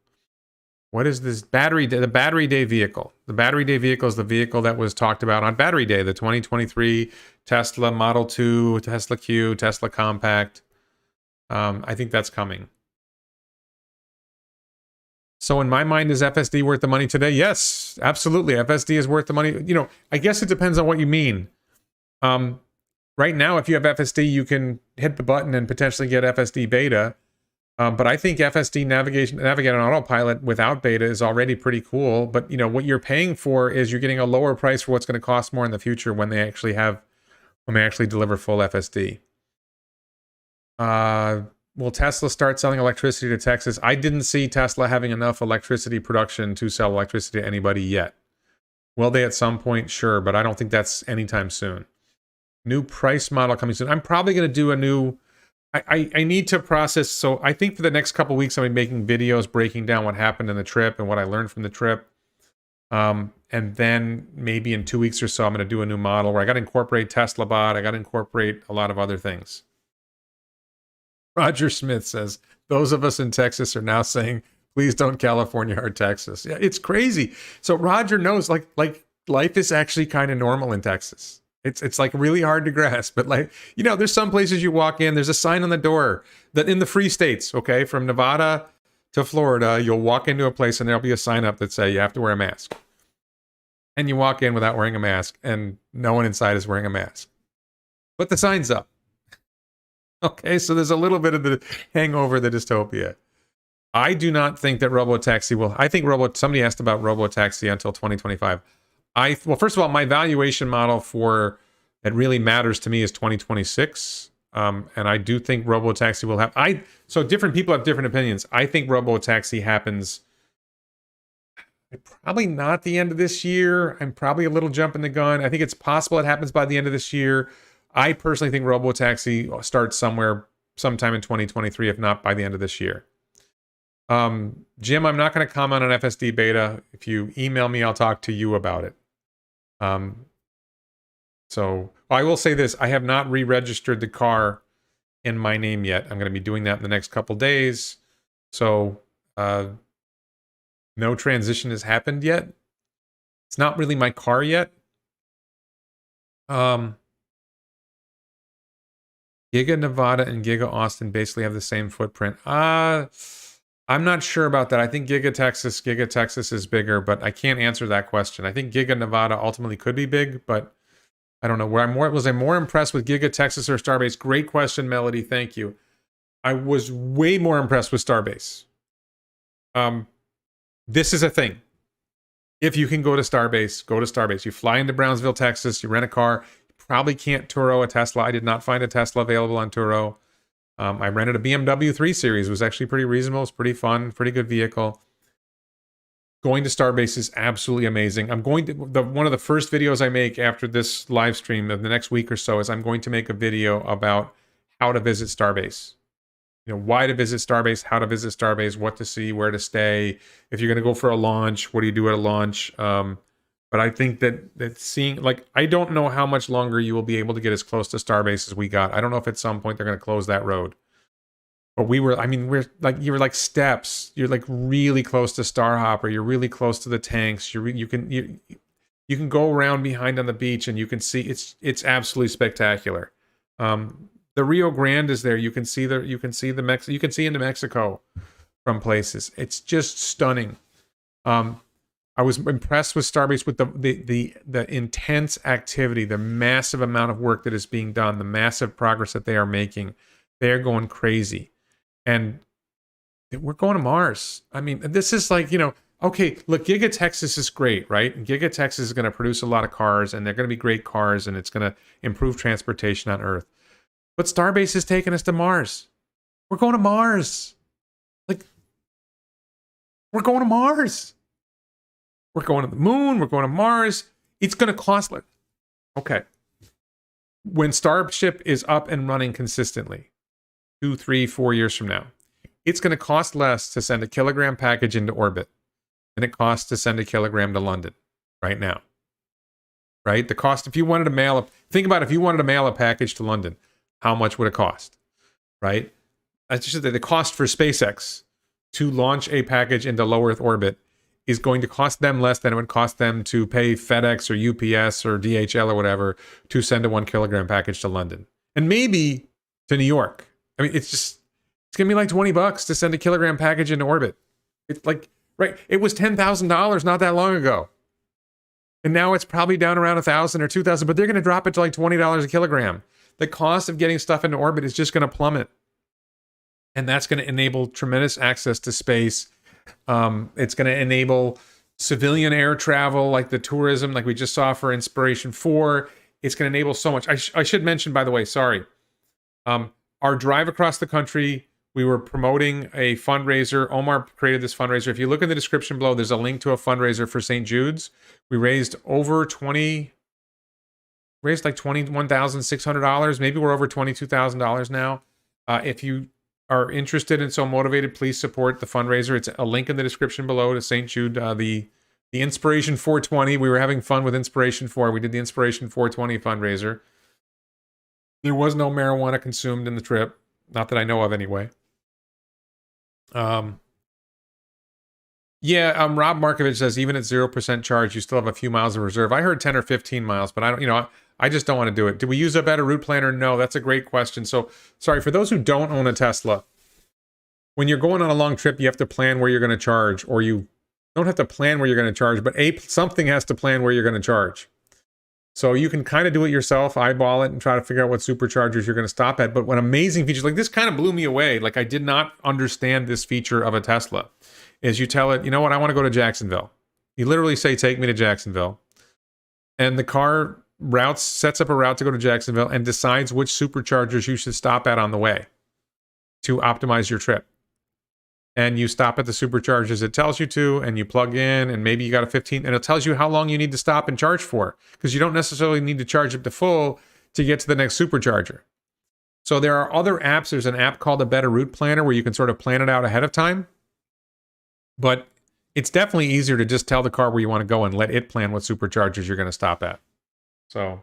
What is this battery day? The battery day vehicle. The battery day vehicle is the vehicle that was talked about on battery day, the 2023 Tesla Model 2, Tesla Q, Tesla Compact. I think that's coming. So in my mind, is FSD worth the money today? Yes, absolutely. FSD is worth the money. I guess it depends on what you mean. Right now, if you have FSD, you can hit the button and potentially get FSD Beta. But I think FSD navigate on autopilot without beta is already pretty cool. But what you're paying for is you're getting a lower price for what's going to cost more in the future when they actually deliver full FSD. Will Tesla start selling electricity to Texas? I didn't see Tesla having enough electricity production to sell electricity to anybody yet. Will they at some point? Sure, but I don't think that's anytime soon. New price model coming soon. I'm probably going to do a new I need to process. So I think for the next couple weeks, I'll be making videos breaking down what happened in the trip and what I learned from the trip. And then maybe in 2 weeks or so, I'm going to do a new model where I got to incorporate Tesla bot. I got to incorporate a lot of other things. Roger Smith says, those of us in Texas are now saying, please don't California or Texas. Yeah, it's crazy. So Roger knows like life is actually kind of normal in Texas. It's like really hard to grasp, but like, you know, there's some places you walk in, there's a sign on the door that in the free states, okay, from Nevada to Florida, you'll walk into a place and there'll be a sign up that say you have to wear a mask. And you walk in without wearing a mask and no one inside is wearing a mask. But the sign's up. Okay, so there's a little bit of the hangover of the dystopia. I do not think that Robotaxi will... I think somebody asked about Robotaxi until 2025. Well, first of all, my valuation model for that really matters to me is 2026. And I do think Robotaxi will have... So different people have different opinions. I think Robotaxi happens probably not the end of this year. I'm probably a little jumping the gun. I think it's possible it happens by the end of this year. I personally think Robotaxi starts sometime in 2023, if not by the end of this year. Jim, I'm not going to comment on FSD Beta. If you email me, I'll talk to you about it. So I will say this. I have not re-registered the car in my name yet. I'm going to be doing that in the next couple days. So no transition has happened yet. It's not really my car yet. Giga Nevada and Giga Austin basically have the same footprint. I'm not sure about that. I think GigaTexas is bigger, but I can't answer that question. I think Giga Nevada ultimately could be big, but I don't know. Was I more impressed with GigaTexas or Starbase? Great question, Melody. Thank you. I was way more impressed with Starbase. This is a thing. If you can go to Starbase, go to Starbase. You fly into Brownsville, Texas. You rent a car. Probably can't Turo a Tesla. I did not find a Tesla available on Turo. I rented a BMW 3 Series. It was actually pretty reasonable. It's pretty fun, pretty good vehicle. Going to Starbase is absolutely amazing. I'm going to one of the first videos I make after this live stream of the next week or so is I'm going to make a video about how to visit Starbase. You know, why to visit Starbase, how to visit Starbase, what to see, where to stay. If you're going to go for a launch, what do you do at a launch? But I think that seeing, like, I don't know how much longer you will be able to get as close to Starbase as we got. I don't know if at some point they're going to close that road. But you were like steps. You're like really close to Starhopper. You're really close to the tanks. You can go around behind on the beach and you can see it's absolutely spectacular. The Rio Grande is there. You can see into Mexico from places. It's just stunning. I was impressed with Starbase with the intense activity, the massive amount of work that is being done, the massive progress that they are making. They are going crazy. And we're going to Mars. I mean, this is like, you know, okay, look, GigaTexas is great, right? And GigaTexas is going to produce a lot of cars, and they're going to be great cars, and it's going to improve transportation on Earth. But Starbase is taking us to Mars. We're going to Mars. Like, we're going to Mars. We're going to the moon. We're going to Mars. It's going to cost like, okay. When Starship is up and running consistently, 2, 3, 4 years from now, it's going to cost less to send a kilogram package into orbit than it costs to send a kilogram to London right now. Right? The cost, if you wanted to mail think about if you wanted to mail a package to London, how much would it cost? Right? I just said that the cost for SpaceX to launch a package into low Earth orbit is going to cost them less than it would cost them to pay FedEx or UPS or DHL or whatever to send a 1 kilogram package to London. And maybe to New York. I mean, it's going to be like $20 to send a kilogram package into orbit. It's like, right, it was $10,000 not that long ago. And now it's probably down around $1,000 or $2,000, but they're going to drop it to like $20 a kilogram. The cost of getting stuff into orbit is just going to plummet. And that's going to enable tremendous access to space. It's going to enable civilian air travel, like the tourism, like we just saw for Inspiration 4. It's going to enable so much. I should mention, by the way, sorry. Our drive across the country, we were promoting a fundraiser. Omar created this fundraiser. If you look in the description below, there's a link to a fundraiser for St. Jude's. We raised like $21,600. Maybe we're over $22,000 now. If you are interested and so motivated, please support the fundraiser. It's a link in the description below to St. Jude. The Inspiration 420. We were having fun with Inspiration 4. We did the Inspiration 420 fundraiser. There was no marijuana consumed in the trip. Not that I know of anyway. Rob Markovich says, even at 0% charge, you still have a few miles of reserve. I heard 10 or 15 miles, but I don't, I just don't want to do it. Do we use a better route planner? No, that's a great question. So, sorry, for those who don't own a Tesla, when you're going on a long trip, you have to plan where you're going to charge, or you don't have to plan where you're going to charge, but something has to plan where you're going to charge. So you can kind of do it yourself, eyeball it, and try to figure out what superchargers you're going to stop at. But one amazing feature, like this kind of blew me away. Like I did not understand this feature of a Tesla, is you tell it, you know what, I want to go to Jacksonville. You literally say, take me to Jacksonville. And the car sets up a route to go to Jacksonville and decides which superchargers you should stop at on the way to optimize your trip. And you stop at the superchargers it tells you to, and you plug in, and maybe you got a 15, and it tells you how long you need to stop and charge for, because you don't necessarily need to charge up to full to get to the next supercharger. So there are other apps. There's an app called a Better Route Planner where you can sort of plan it out ahead of time. But it's definitely easier to just tell the car where you want to go and let it plan what superchargers you're going to stop at. So,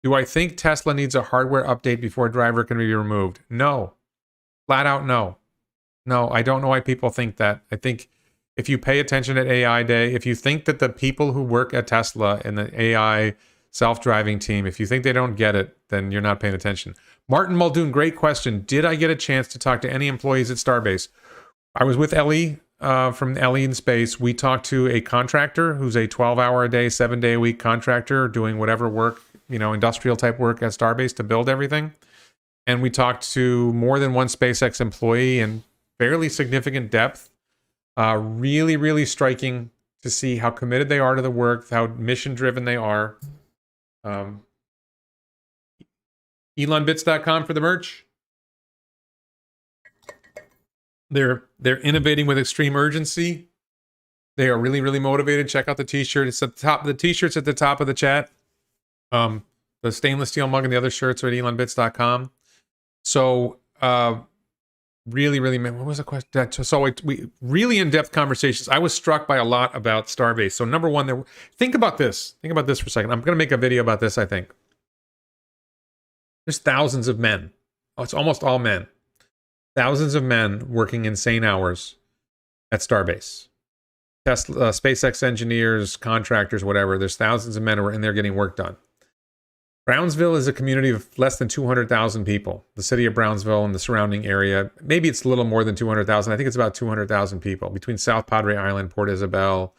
do I think Tesla needs a hardware update before a driver can be removed? No. Flat out no. No, I don't know why people think that. I think if you pay attention at AI Day, if you think that the people who work at Tesla and the AI self-driving team, if you think they don't get it, then you're not paying attention. Martin Muldoon, great question. Did I get a chance to talk to any employees at Starbase? I was with Ellie from Ellie in Space. We talked to a contractor who's a 12-hour-a-day, 7-day-a-week contractor doing whatever work, industrial type work at Starbase to build everything. And we talked to more than one SpaceX employee in fairly significant depth. Really, really striking to see how committed they are to the work, how mission-driven they are. ElonBits.com for the merch. They're innovating with extreme urgency. They are really, really motivated. Check out the t-shirt. It's at the top. The t-shirt's at the top of the chat. The stainless steel mug and the other shirts are at ElonBits.com. So, really, really, man, what was the question? So we really in-depth conversations. I was struck by a lot about Starbase. So number one, think about this. Think about this for a second. I'm going to make a video about this, I think. There's thousands of men. Oh, it's almost all men. Thousands of men working insane hours at Starbase. Tesla, SpaceX engineers, contractors, whatever. There's thousands of men who are in there getting work done. Brownsville is a community of less than 200,000 people. The city of Brownsville and the surrounding area, maybe it's a little more than 200,000. I think it's about 200,000 people between South Padre Island, Port Isabel,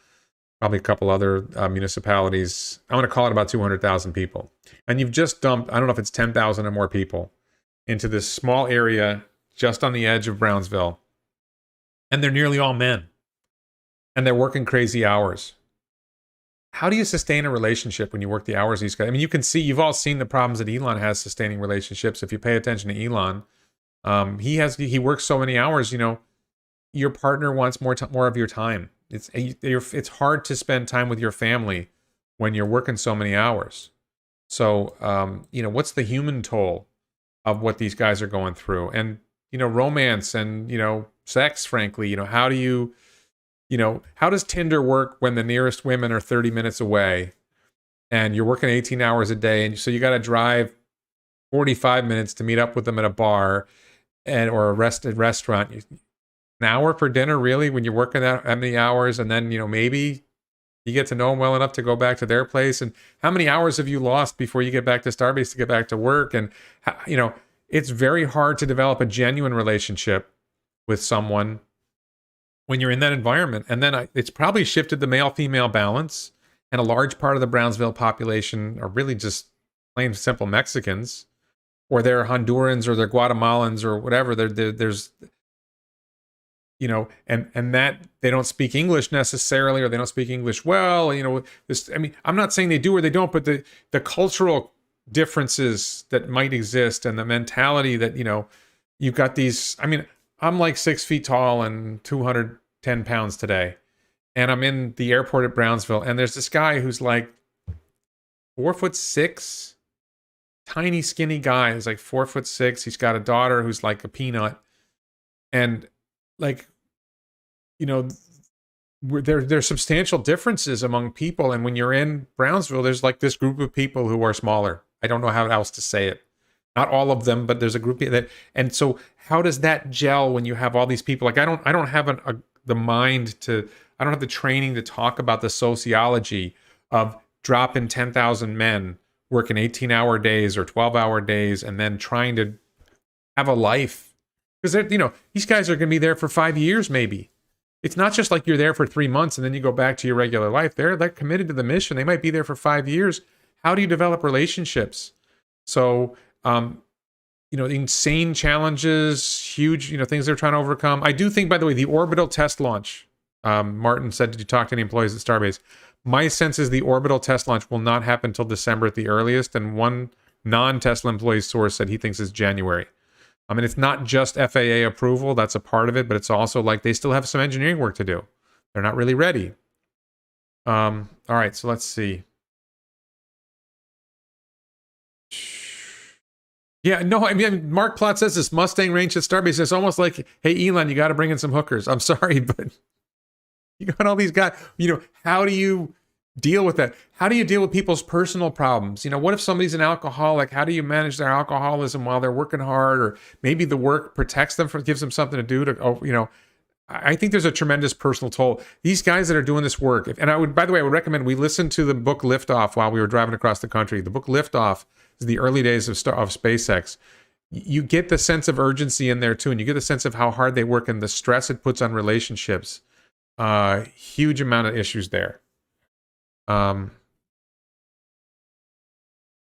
probably a couple other municipalities. I want to call it about 200,000 people. And you've just dumped, I don't know if it's 10,000 or more people into this small area just on the edge of Brownsville. And they're nearly all men. And they're working crazy hours. How do you sustain a relationship when you work the hours these guys? I mean, you can see, you've all seen the problems that Elon has sustaining relationships. If you pay attention to Elon, he works so many hours. Your partner wants more of your time. It's hard to spend time with your family when you're working so many hours. So, what's the human toll of what these guys are going through? And romance and sex. Frankly, how do you? How does Tinder work when the nearest women are 30 minutes away and you're working 18 hours a day? And so you got to drive 45 minutes to meet up with them at a bar or a restaurant. An hour for dinner, really, when you're working that many hours? And then, maybe you get to know them well enough to go back to their place. And how many hours have you lost before you get back to Starbase to get back to work? And, it's very hard to develop a genuine relationship with someone when you're in that environment. And then it's probably shifted the male-female balance. And a large part of the Brownsville population are really just plain simple Mexicans, or they're Hondurans, or they're Guatemalans, or whatever. There's, and that they don't speak English necessarily, or they don't speak English well. I'm not saying they do or they don't, but the cultural differences that might exist and the mentality that, you've got these, I'm like 6 feet tall and 210 pounds today. And I'm in the airport at Brownsville. And there's this guy who's like 4'6", tiny, skinny guy. He's like 4'6". He's got a daughter who's like a peanut. And like, you know, there's substantial differences among people. And when you're in Brownsville, there's like this group of people who are smaller. I don't know how else to say it. Not all of them, but there's a group that. And so how does that gel when you have all these people? Like, I don't have the mind to, I don't have the training to talk about the sociology of dropping 10,000 men working 18-hour days or 12-hour days and then trying to have a life. Because, you know, these guys are going to be there for 5 years, maybe. It's not just like you're there for 3 months and then you go back to your regular life. They're committed to the mission. They might be there for 5 years. How do you develop relationships? So, you know, insane challenges, huge, you know, things they're trying to overcome. I do think, by the way, the orbital test launch, Martin said, did you talk to any employees at Starbase? My sense is the orbital test launch will not happen until December at the earliest. And one non-Tesla employee source said he thinks it's January. I mean, it's not just FAA approval. That's a part of it, but it's also like they still have some engineering work to do. They're not really ready. All right, so let's see. Yeah, no, I mean, Mark Plott says this Mustang range at Starbase. It's almost like, hey, Elon, you got to bring in some hookers. I'm sorry, but you got all these guys. You know, how do you deal with that? How do you deal with people's personal problems? You know, what if somebody's an alcoholic? How do you manage their alcoholism while they're working hard? Or maybe the work protects them, gives them something to do to, you know, I think there's a tremendous personal toll. These guys that are doing this work, and I would, by the way, I would recommend we listen to the book Liftoff while we were driving across the country. The book Liftoff is the early days of SpaceX. You get the sense of urgency in there too, and you get the sense of how hard they work and the stress it puts on relationships. Huge amount of issues there.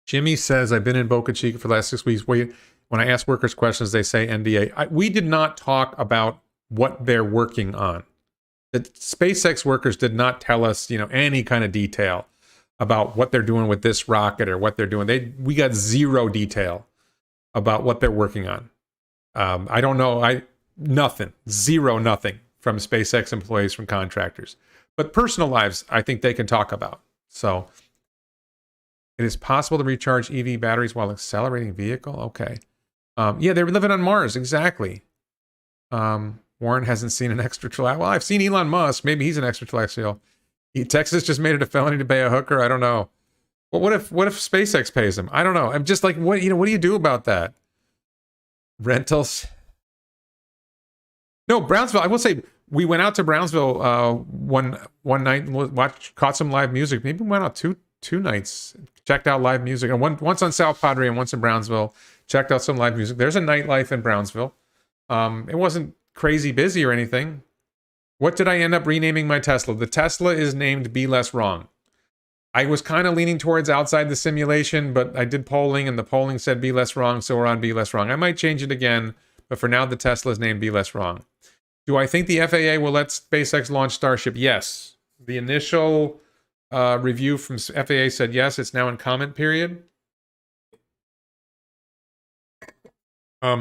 Jimmy says, I've been in Boca Chica for the last 6 weeks. When I ask workers questions, they say NDA. We did not talk about what they're working on. The SpaceX workers did not tell us, you know, any kind of detail about what they're doing with this rocket or what they're doing. We got zero detail about what they're working on. I don't know. Nothing from SpaceX employees, from contractors. But personal lives, I think they can talk about. So it is possible to recharge EV batteries while accelerating vehicle. Okay. Yeah, they're living on Mars. Exactly. Warren hasn't seen an extraterrestrial. Well, I've seen Elon Musk. Maybe he's an extraterrestrial. Texas just made it a felony to pay a hooker. I don't know. Well, what if SpaceX pays him? I don't know. I'm just like, what do you do about that? Rentals. No, Brownsville. I will say we went out to Brownsville one night and caught some live music. Maybe we went out two nights, checked out live music, and once on South Padre and once in Brownsville. Checked out some live music. There's a nightlife in Brownsville. It wasn't crazy busy or anything. What did I end up renaming my Tesla? The Tesla is named Be Less Wrong. I was kind of leaning towards outside the simulation, but I did polling and the polling said Be Less Wrong, so we're on Be Less Wrong. I might change it again, but for now the Tesla is named Be Less Wrong. Do I think the FAA will let SpaceX launch Starship? Yes. The initial review from FAA said yes. It's now in comment period.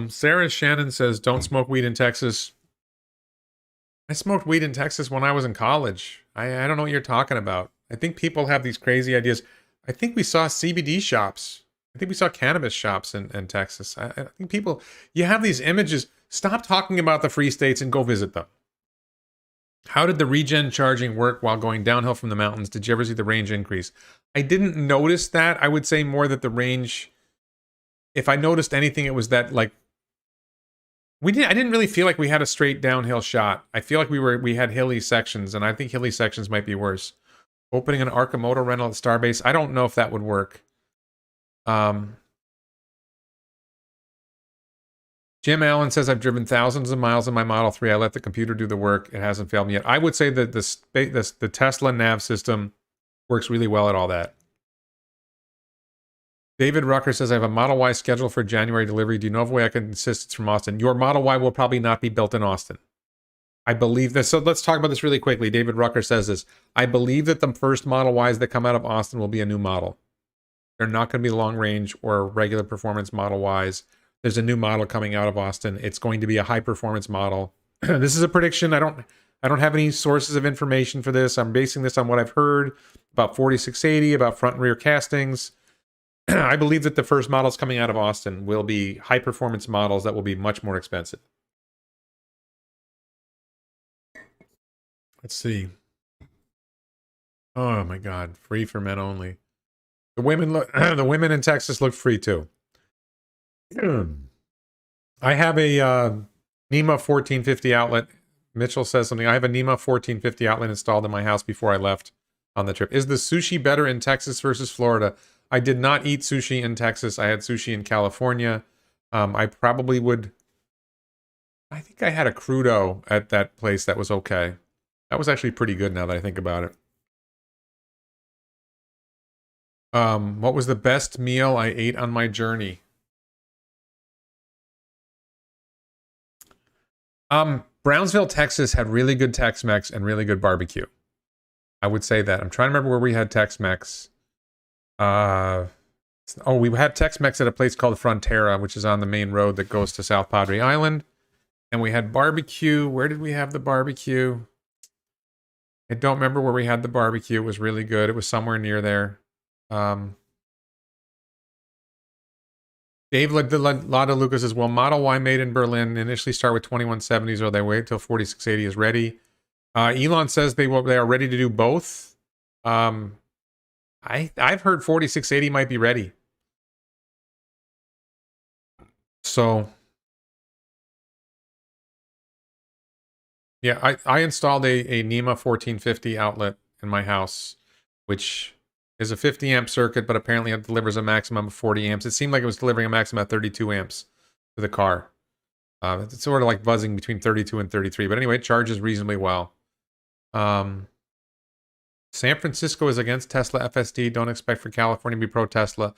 Sarah Shannon says, don't smoke weed in Texas. I smoked weed in Texas when I was in college. I don't know what you're talking about. I think people have these crazy ideas. I think we saw CBD shops. I think we saw cannabis shops in Texas. I think people, you have these images. Stop talking about the free states and go visit them. How did the regen charging work while going downhill from the mountains? Did you ever see the range increase? I didn't notice that. I would say more that the range, if I noticed anything, it was that like, I didn't really feel like we had a straight downhill shot. I feel like we had hilly sections, and I think hilly sections might be worse. Opening an Arcimoto rental at Starbase, I don't know if that would work. Jim Allen says, I've driven thousands of miles in my Model 3. I let the computer do the work. It hasn't failed me yet. I would say that the Tesla nav system works really well at all that. David Rucker says, I have a Model Y scheduled for January delivery. Do you know of a way I can insist it's from Austin? Your Model Y will probably not be built in Austin. I believe this. So let's talk about this really quickly. David Rucker says this. I believe that the first Model Ys that come out of Austin will be a new model. They're not going to be long range or regular performance Model Ys. There's a new model coming out of Austin. It's going to be a high performance model. This is a prediction. I don't have any sources of information for this. I'm basing this on what I've heard about 4680, about front and rear castings. I believe that the first models coming out of Austin will be high performance models that will be much more expensive. Let's see. Oh my God, free for men only. The women look. The women in Texas look free too. I have a NEMA 1450 outlet. Mitchell says something. I have a NEMA 1450 outlet installed in my house before I left on the trip. Is the sushi better in Texas versus Florida? I did not eat sushi in Texas. I had sushi in California. I probably would. I think I had a crudo at that place that was okay. That was actually pretty good now that I think about it. What was the best meal I ate on my journey? Brownsville, Texas had really good Tex-Mex and really good barbecue. I would say that. I'm trying to remember where we had Tex-Mex. We had Tex-Mex at a place called Frontera, which is on the main road that goes to South Padre Island. And we had barbecue. Where did we have the barbecue? I don't remember where we had the barbecue. It was really good. It was somewhere near there. Dave Lada Lucas says, will Model Y made in Berlin initially start with 2170s or they wait till 4680 is ready? Elon says they are ready to do both. I've heard 4680 might be ready. So yeah, I installed a NEMA 1450 outlet in my house, which is a 50 amp circuit, but apparently it delivers a maximum of 40 amps. It seemed like it was delivering a maximum of 32 amps to the car. It's sort of like buzzing between 32 and 33. But anyway, it charges reasonably well. San Francisco is against Tesla FSD. Don't expect for California to be pro-Tesla.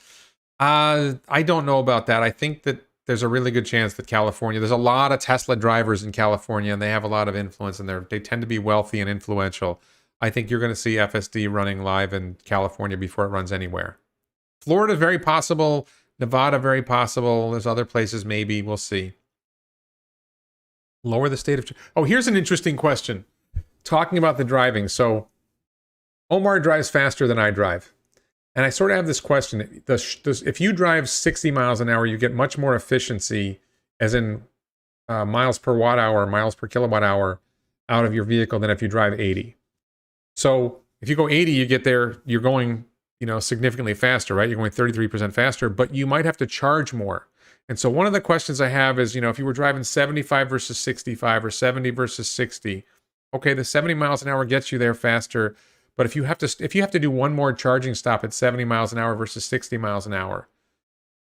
I don't know about that. I think that there's a really good chance that California... There's a lot of Tesla drivers in California, and they have a lot of influence, and they tend to be wealthy and influential. I think you're going to see FSD running live in California before it runs anywhere. Florida, very possible. Nevada, very possible. There's other places, maybe. We'll see. Lower the state of... Oh, here's an interesting question. Talking about the driving. So, Omar drives faster than I drive. And I sort of have this question. If you drive 60 miles an hour, you get much more efficiency, as in miles per watt hour, miles per kilowatt hour, out of your vehicle than if you drive 80. So if you go 80, you get there, you're going, significantly faster, right? You're going 33% faster, but you might have to charge more. And so one of the questions I have is, if you were driving 75 versus 65 or 70 versus 60, okay, the 70 miles an hour gets you there faster. But if you have to do one more charging stop at 70 miles an hour versus 60 miles an hour,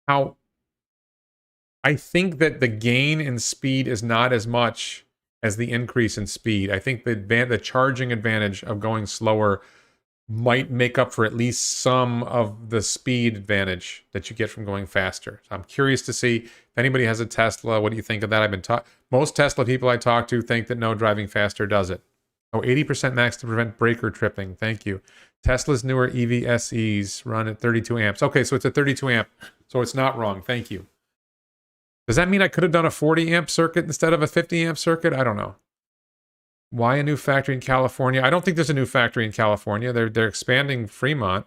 I think that the gain in speed is not as much as the increase in speed. I think the charging advantage of going slower might make up for at least some of the speed advantage that you get from going faster. So I'm curious to see if anybody has a Tesla. What do you think of that? Most Tesla people I talk to think that no, driving faster does it. Oh, 80% max to prevent breaker tripping. Thank you. Tesla's newer EV SEs run at 32 amps. Okay, so it's a 32 amp. So it's not wrong. Thank you. Does that mean I could have done a 40 amp circuit instead of a 50 amp circuit? I don't know. Why a new factory in California? I don't think there's a new factory in California. They're expanding Fremont.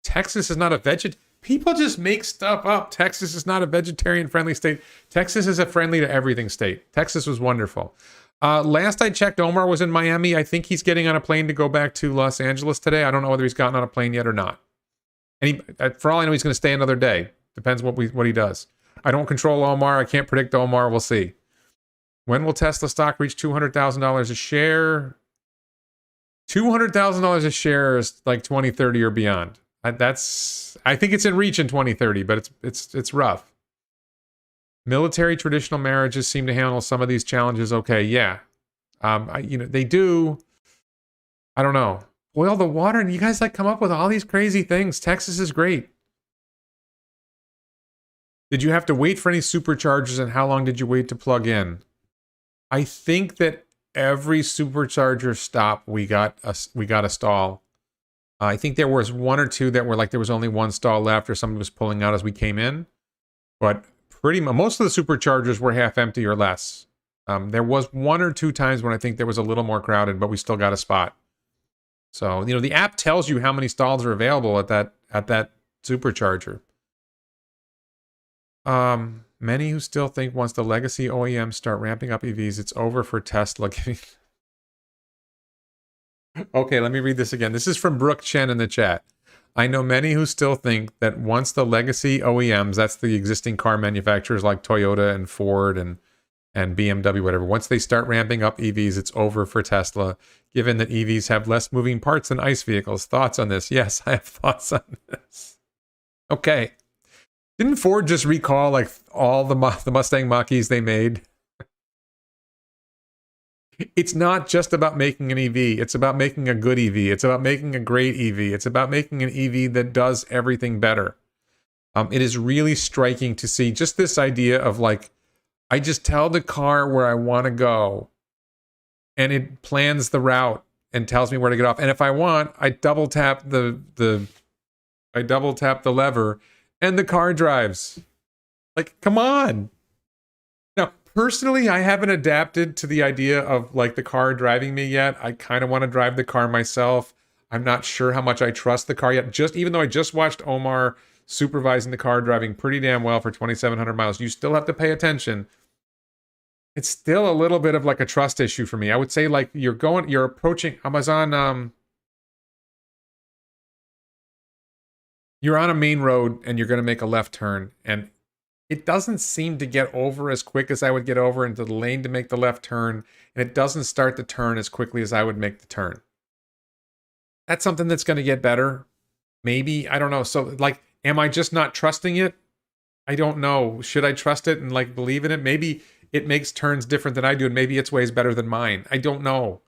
Texas is not a People just make stuff up. Texas is not a vegetarian-friendly state. Texas is a friendly to everything state. Texas was wonderful. Last I checked, Omar was in Miami. I think he's getting on a plane to go back to Los Angeles today. I don't know whether he's gotten on a plane yet or not. And for all I know, he's going to stay another day. Depends what he does. I don't control Omar. I can't predict Omar. We'll see. When will Tesla stock reach $200,000 a share? $200,000 a share is like 2030 or beyond. I think it's in reach in 2030, but it's rough. Military traditional marriages seem to handle some of these challenges okay. Yeah. They do. I don't know. Boil the water, and you guys come up with all these crazy things. Texas is great. Did you have to wait for any superchargers, and how long did you wait to plug in? I think that every supercharger stop we got a stall. I think there was one or two that were there was only one stall left, or somebody was pulling out as we came in. But pretty much most of the superchargers were half empty or less. There was one or two times when I think there was a little more crowded, but we still got a spot. So the app tells you how many stalls are available at that supercharger. Many who still think once the legacy OEMs start ramping up EVs, it's over for Tesla. Okay, let me read this again. This is from Brooke Chen in the chat. I know many who still think that once the legacy OEMs, that's the existing car manufacturers like Toyota and Ford and BMW, whatever, once they start ramping up EVs, it's over for Tesla, given that EVs have less moving parts than ICE vehicles. Thoughts on this? Yes, I have thoughts on this. Okay. Didn't Ford just recall like all the Mustang Mach-E's they made? It's not just about making an EV. It's about making a good EV. It's about making a great EV. It's about making an EV that does everything better. It is really striking to see just this idea of like, I just tell the car where I want to go, and it plans the route and tells me where to get off. And if I want, I double tap the lever, and the car drives. Like, come on. Now, personally, I haven't adapted to the idea of like the car driving me yet. I kind of want to drive the car myself. I'm not sure how much I trust the car yet. Even though I just watched Omar supervising the car driving pretty damn well for 2,700 miles, you still have to pay attention. It's still a little bit of like a trust issue for me. I would say like you're approaching Amazon. You're on a main road and you're going to make a left turn, and it doesn't seem to get over as quick as I would get over into the lane to make the left turn, and it doesn't start the turn as quickly as I would make the turn. That's something that's going to get better. Maybe, I don't know. So like, am I just not trusting it? I don't know. Should I trust it and like believe in it? Maybe it makes turns different than I do, and maybe its way is better than mine. I don't know.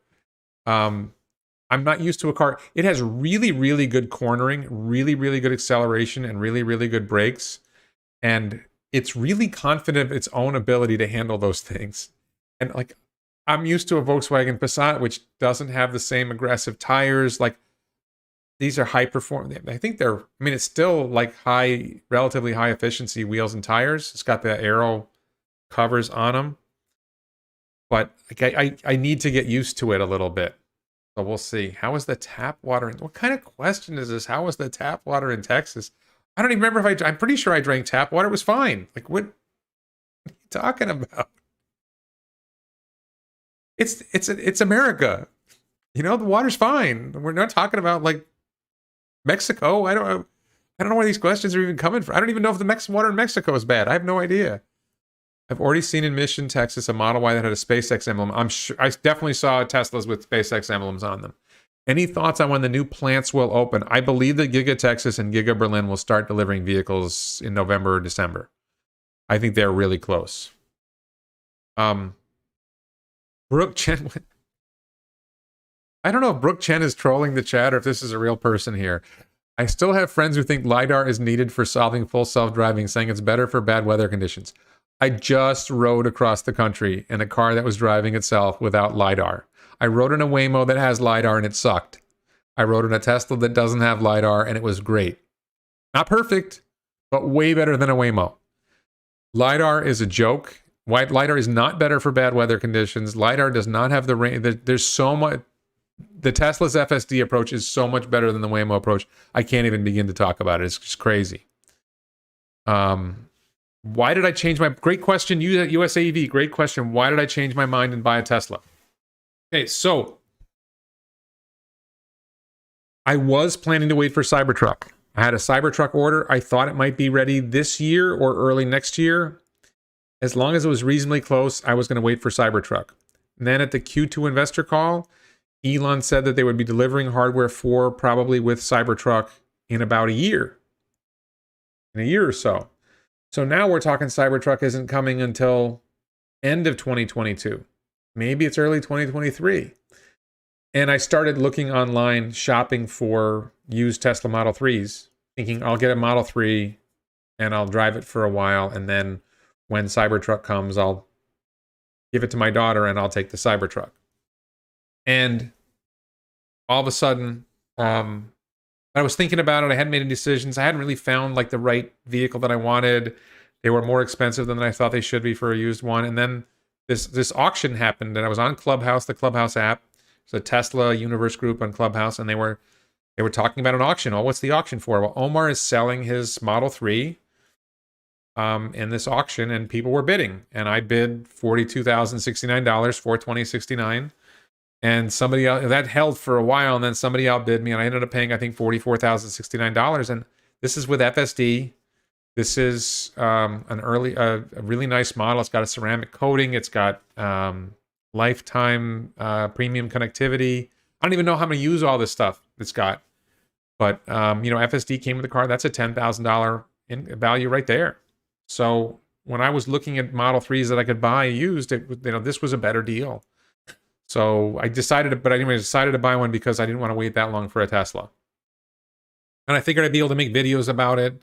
I'm not used to a car. It has really, really good cornering, really, really good acceleration, and really, really good brakes. And it's really confident of its own ability to handle those things. And like, I'm used to a Volkswagen Passat, which doesn't have the same aggressive tires. Like, these are high performance. I think it's still like relatively high efficiency wheels and tires. It's got the aero covers on them. But like, I need to get used to it a little bit. So we'll see. How is the tap water? What kind of question is this? How was the tap water in Texas? I don't even remember I'm pretty sure I drank tap water. It was fine. Like, what are you talking about? It's America. You know, the water's fine. We're not talking about like Mexico. I don't know where these questions are even coming from. I don't even know if the water in Mexico is bad. I have no idea. I've already seen in Mission, Texas, a Model Y that had a SpaceX emblem. I'm sure I definitely saw Teslas with SpaceX emblems on them. Any thoughts on when the new plants will open? I believe that GigaTexas and Giga Berlin will start delivering vehicles in November or December. I think they're really close. Brooke Chen. I don't know if Brooke Chen is trolling the chat or if this is a real person here. I still have friends who think LiDAR is needed for solving full self-driving, saying it's better for bad weather conditions. I just rode across the country in a car that was driving itself without LiDAR. I rode in a Waymo that has LiDAR and it sucked. I rode in a Tesla that doesn't have LiDAR and it was great. Not perfect, but way better than a Waymo. LiDAR is a joke. LiDAR is not better for bad weather conditions. LiDAR does not have the range. There's so much. The Tesla's FSD approach is so much better than the Waymo approach. I can't even begin to talk about it. It's just crazy. Why did I change my... Great question, USAV. Great question. Why did I change my mind and buy a Tesla? Okay, so I was planning to wait for Cybertruck. I had a Cybertruck order. I thought it might be ready this year or early next year. As long as it was reasonably close, I was going to wait for Cybertruck. And then at the Q2 investor call, Elon said that they would be delivering hardware probably with Cybertruck in about a year. In a year or so. So now we're talking Cybertruck isn't coming until end of 2022. Maybe it's early 2023. And I started looking online, shopping for used Tesla Model 3s, thinking I'll get a Model 3 and I'll drive it for a while. And then when Cybertruck comes, I'll give it to my daughter and I'll take the Cybertruck. And all of a sudden, I was thinking about it. I hadn't made any decisions. I hadn't really found like the right vehicle that I wanted. They were more expensive than I thought they should be for a used one. And then this auction happened, and I was on Clubhouse, the Clubhouse app. It's a Tesla Universe group on Clubhouse, and they were talking about an auction. Oh, what's the auction for? Well, Omar is selling his Model 3 in this auction, and people were bidding, and I bid $42,069 for 2069, and somebody else that held for a while, and then somebody outbid me, and I ended up paying I think $44,069, and this is with FSD. This is a really nice model. It's got a ceramic coating. It's got lifetime premium connectivity. I don't even know how I'm going to use all this stuff it's got. But, FSD came with the car. That's a $10,000 value right there. So when I was looking at Model 3s that I could buy used, this was a better deal. So I decided to buy one because I didn't want to wait that long for a Tesla. And I figured I'd be able to make videos about it.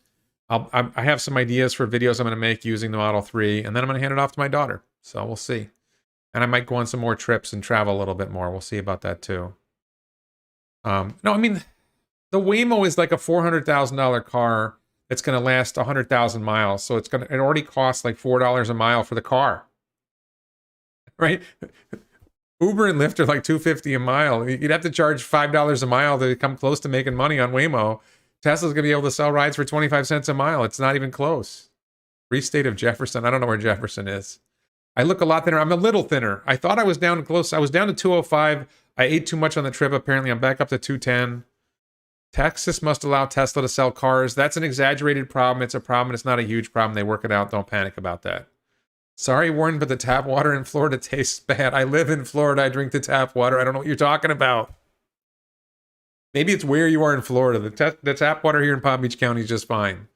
I have some ideas for videos I'm going to make using the Model 3, and then I'm going to hand it off to my daughter. So we'll see. And I might go on some more trips and travel a little bit more. We'll see about that too. No, I mean, the Waymo is like a $400,000 car that's going to last 100,000 miles. So it already costs like $4 a mile for the car, right? Uber and Lyft are like $2.50 a mile. You'd have to charge $5 a mile to come close to making money on Waymo. Tesla's going to be able to sell rides for 25 cents a mile. It's not even close. Free state of Jefferson. I don't know where Jefferson is. I look a lot thinner. I'm a little thinner. I thought I was down close. I was down to 205. I ate too much on the trip. Apparently, I'm back up to 210. Texas must allow Tesla to sell cars. That's an exaggerated problem. It's a problem. It's not a huge problem. They work it out. Don't panic about that. Sorry, Warren, but the tap water in Florida tastes bad. I live in Florida. I drink the tap water. I don't know what you're talking about. Maybe it's where you are in Florida. The tap water here in Palm Beach County is just fine.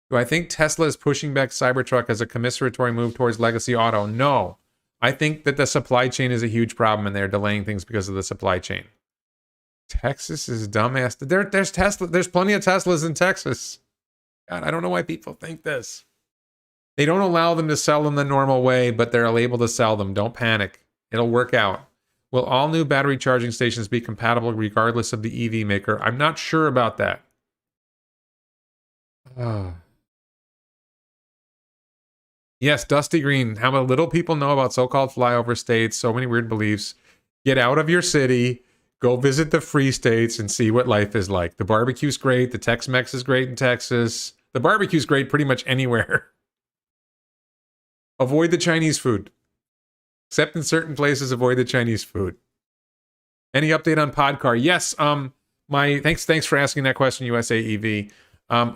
Do I think Tesla is pushing back Cybertruck as a commiseratory move towards legacy auto? No. I think that the supply chain is a huge problem and they're delaying things because of the supply chain. Texas is dumbass. There's Tesla. There's plenty of Teslas in Texas. God, I don't know why people think this. They don't allow them to sell them the normal way, but they're able to sell them. Don't panic. It'll work out. Will all new battery charging stations be compatible regardless of the EV maker? I'm not sure about that. Yes, Dusty Green. How little people know about so-called flyover states. So many weird beliefs. Get out of your city. Go visit the free states and see what life is like. The barbecue's great. The Tex-Mex is great in Texas. The barbecue's great pretty much anywhere. Avoid the Chinese food. Except in certain places, avoid the Chinese food. Any update on Podcar? Yes. Thanks for asking that question, USAEV.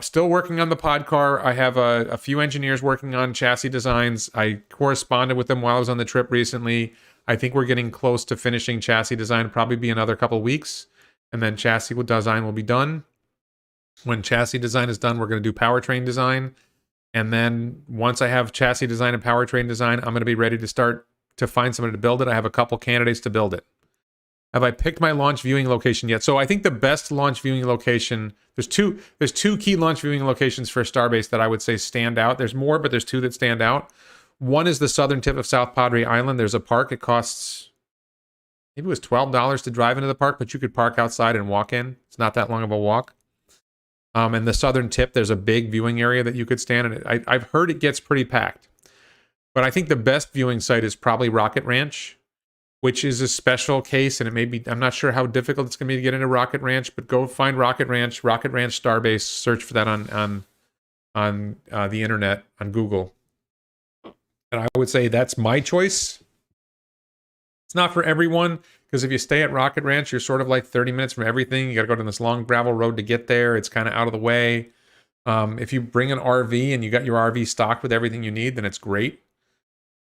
Still working on the Podcar. I have a few engineers working on chassis designs. I corresponded with them while I was on the trip recently. I think we're getting close to finishing chassis design. Probably be another couple weeks, and then chassis design will be done. When chassis design is done, we're going to do powertrain design. And then once I have chassis design and powertrain design, I'm going to be ready to start to find somebody to build it. I have a couple candidates to build it. Have I picked my launch viewing location yet? So I think the best launch viewing location, there's two key launch viewing locations for Starbase that I would say stand out. There's more, but there's two that stand out. One is the southern tip of South Padre Island. There's a park. It costs, maybe it was $12 to drive into the park, but you could park outside and walk in. It's not that long of a walk. And the southern tip, there's a big viewing area that you could stand in. I've heard it gets pretty packed. But I think the best viewing site is probably Rocket Ranch, which is a special case, and it may be, I'm not sure how difficult it's going to be to get into Rocket Ranch, but go find Rocket Ranch Starbase, search for that on the internet, on Google. And I would say that's my choice. It's not for everyone, because if you stay at Rocket Ranch, you're sort of like 30 minutes from everything. You got to go down this long gravel road to get there. It's kind of out of the way. If you bring an RV and you got your RV stocked with everything you need, then it's great.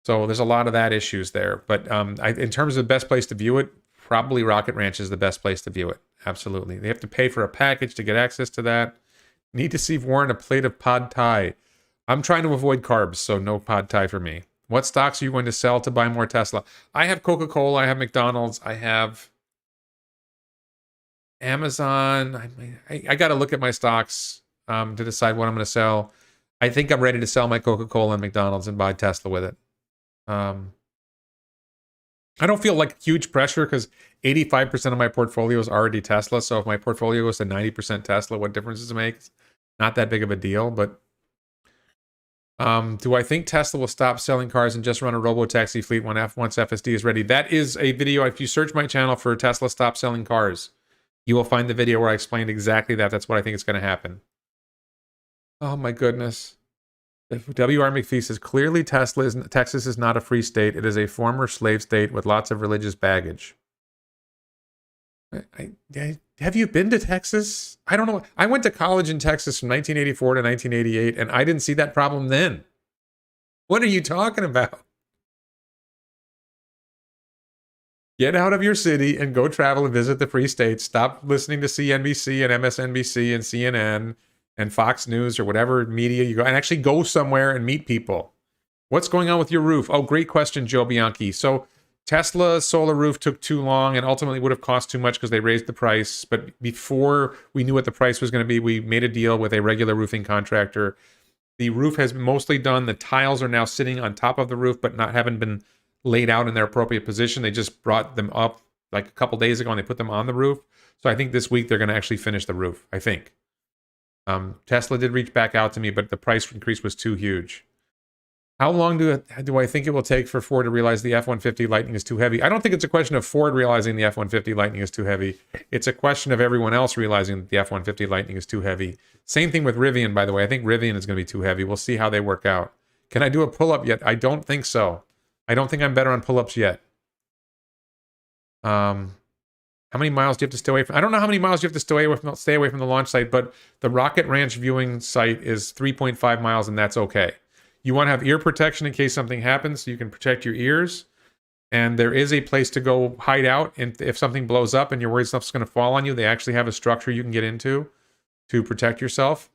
So there's a lot of that issues there. But in terms of the best place to view it, probably Rocket Ranch is the best place to view it. Absolutely. They have to pay for a package to get access to that. Need to see Warren a plate of pad thai. I'm trying to avoid carbs, so no pad thai for me. What stocks are you going to sell to buy more Tesla? I have Coca-Cola. I have McDonald's. I have Amazon. I got to look at my stocks to decide what I'm going to sell. I think I'm ready to sell my Coca-Cola and McDonald's and buy Tesla with it. I don't feel like huge pressure because 85% of my portfolio is already Tesla. So if my portfolio goes to 90% Tesla, what difference does it make? It's not that big of a deal. But do I think Tesla will stop selling cars and just run a robo-taxi fleet once FSD is ready? That is a video. If you search my channel for Tesla stop selling cars, you will find the video where I explained exactly that. That's what I think is going to happen. Oh my goodness. W.R. McPhee says, clearly Texas is not a free state. It is a former slave state with lots of religious baggage. Have you been to Texas? I don't know. I went to college in Texas from 1984 to 1988, and I didn't see that problem then. What are you talking about? Get out of your city and go travel and visit the free states. Stop listening to CNBC and MSNBC and CNN and Fox News or whatever media you go, and actually go somewhere and meet people. What's going on with your roof? Oh, great question, Joe Bianchi. So Tesla's solar roof took too long and ultimately would have cost too much because they raised the price. But before we knew what the price was going to be, we made a deal with a regular roofing contractor. The roof has mostly done. The tiles are now sitting on top of the roof, but haven't been laid out in their appropriate position. They just brought them up like a couple days ago and they put them on the roof. So I think this week they're going to actually finish the roof, I think. Tesla did reach back out to me, but the price increase was too huge. How long do I think it will take for Ford to realize the F-150 Lightning is too heavy? I don't think it's a question of Ford realizing the F-150 Lightning is too heavy. It's a question of everyone else realizing that the F-150 Lightning is too heavy. Same thing with Rivian, by the way. I think Rivian is going to be too heavy. We'll see how they work out. Can I do a pull-up yet? I don't think so. I don't think I'm better on pull-ups yet. How many miles do you have to stay away from? I don't know how many miles you have to stay away from the launch site, but the Rocket Ranch viewing site is 3.5 miles, and that's okay. You want to have ear protection in case something happens, so you can protect your ears. And there is a place to go hide out, and if something blows up and you're worried stuff's going to fall on you, they actually have a structure you can get into to protect yourself.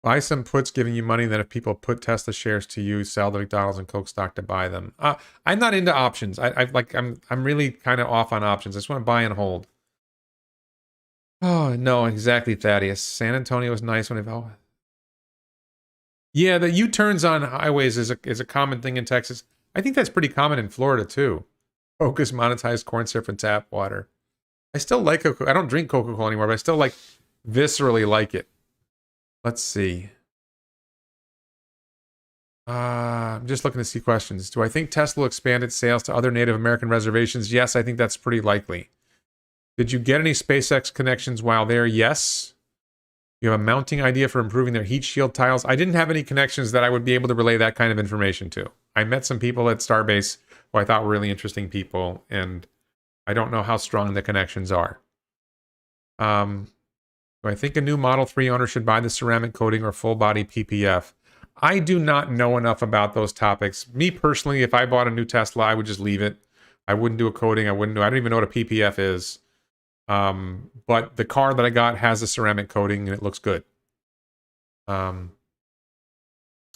Buy some puts giving you money that if people put Tesla shares to use, sell the McDonald's and Coke stock to buy them. I'm not into options. I'm really kind of off on options. I just want to buy and hold. Oh, no, exactly, Thaddeus. San Antonio is nice when it... Oh. Yeah, the U-turns on highways is a common thing in Texas. I think that's pretty common in Florida, too. Focus, monetized corn syrup, and tap water. I still like Coca-Cola. I don't drink Coca-Cola anymore, but I still viscerally like it. Let's see. I'm just looking to see questions. Do I think Tesla will expand its sales to other Native American reservations? Yes, I think that's pretty likely. Did you get any SpaceX connections while there? Yes. You have a mounting idea for improving their heat shield tiles? I didn't have any connections that I would be able to relay that kind of information to. I met some people at Starbase who I thought were really interesting people, and I don't know how strong the connections are. Do I think a new Model 3 owner should buy the ceramic coating or full body PPF? I do not know enough about those topics. Me personally, if I bought a new Tesla, I would just leave it. I wouldn't do a coating. I don't even know what a PPF is. But the car that I got has a ceramic coating and it looks good. And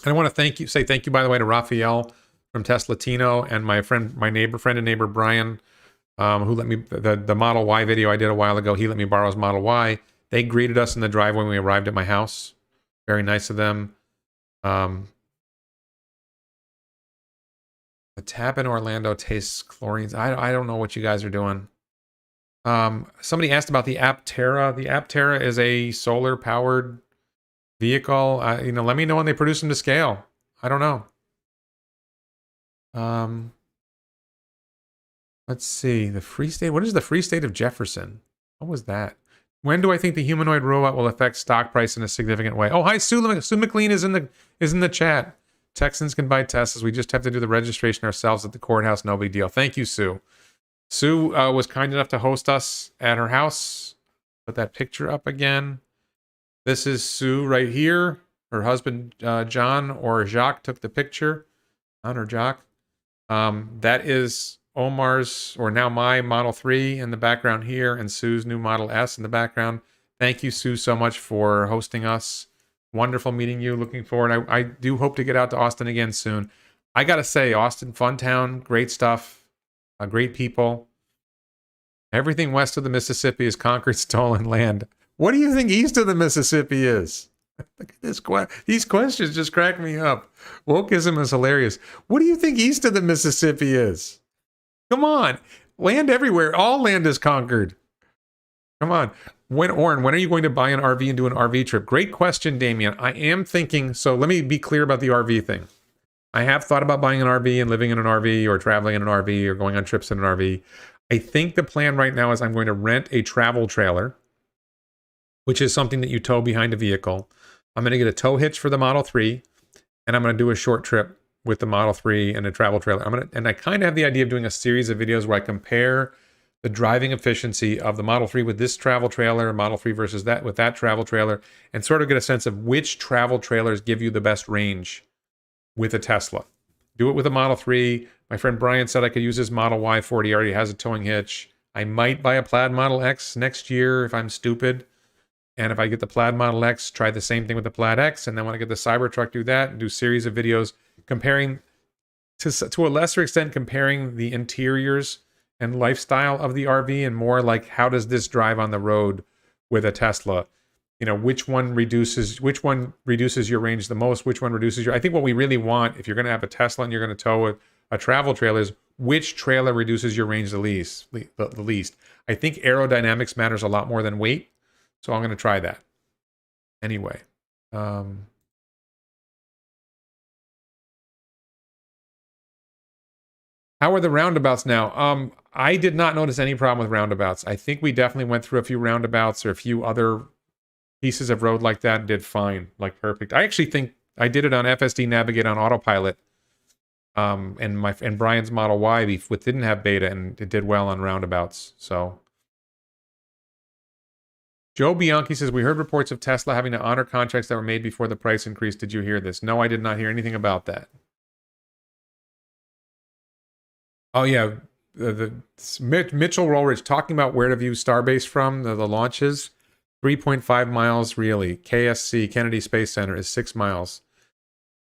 I want to say thank you, by the way, to Raphael from Teslatino and my friend and neighbor Brian, who let me, the Model Y video I did a while ago, he let me borrow his Model Y. They greeted us in the driveway when we arrived at my house. Very nice of them. The tap in Orlando tastes chlorines. I don't know what you guys are doing. Somebody asked about the Aptera. The Aptera is a solar-powered vehicle. Let me know when they produce them to scale. I don't know. Let's see. The Free State. What is the Free State of Jefferson? What was that? When do I think the humanoid robot will affect stock price in a significant way? Oh, hi, Sue. Sue McLean is in the chat. Texans can buy Teslas. We just have to do the registration ourselves at the courthouse. No big deal. Thank you, Sue. Sue was kind enough to host us at her house. Put that picture up again. This is Sue right here. Her husband, John, or Jacques, took the picture. John or Jacques. That is Omar's, or now my Model 3 in the background here, and Sue's new Model S in the background. Thank you, Sue, so much for hosting us. Wonderful meeting you. Looking forward. I do hope to get out to Austin again soon. I got to say, Austin, fun town, great stuff, great people. Everything west of the Mississippi is conquered stolen land. What do you think east of the Mississippi is? Look at this. These questions just crack me up. Wokeism is hilarious. What do you think east of the Mississippi is? Come on. Land everywhere. All land is conquered. Come on. When are you going to buy an RV and do an RV trip? Great question, Damien. I am thinking, so let me be clear about the RV thing. I have thought about buying an RV and living in an RV or traveling in an RV or going on trips in an RV. I think the plan right now is I'm going to rent a travel trailer, which is something that you tow behind a vehicle. I'm going to get a tow hitch for the Model 3, and I'm going to do a short trip with the Model 3 and a travel trailer. And I kind of have the idea of doing a series of videos where I compare the driving efficiency of the Model 3 with this travel trailer, Model 3 versus that with that travel trailer, and sort of get a sense of which travel trailers give you the best range with a Tesla. Do it with a Model 3. My friend Brian said I could use his Model Y40. He already has a towing hitch. I might buy a Plaid Model X next year if I'm stupid. And if I get the Plaid Model X, try the same thing with the Plaid X. And then when I get the Cybertruck, do that and do a series of videos comparing, to a lesser extent, comparing the interiors and lifestyle of the RV, and more like, how does this drive on the road with a Tesla? You know, which one reduces your range the most? Which one reduces your... I think what we really want, if you're going to have a Tesla and you're going to tow a travel trailer, is which trailer reduces your range the least. I think aerodynamics matters a lot more than weight. So I'm going to try that. Anyway. How are the roundabouts now? I did not notice any problem with roundabouts. I think we definitely went through a few roundabouts or a few other pieces of road like that and did fine, like perfect. I actually think I did it on FSD Navigate on autopilot. And Brian's Model Y didn't have beta, and it did well on roundabouts. So Joe Bianchi says, we heard reports of Tesla having to honor contracts that were made before the price increase. Did you hear this? No, I did not hear anything about that. Oh, yeah. Mitchell Rollridge talking about where to view Starbase from, the launches. 3.5 miles, really. KSC, Kennedy Space Center, is 6 miles.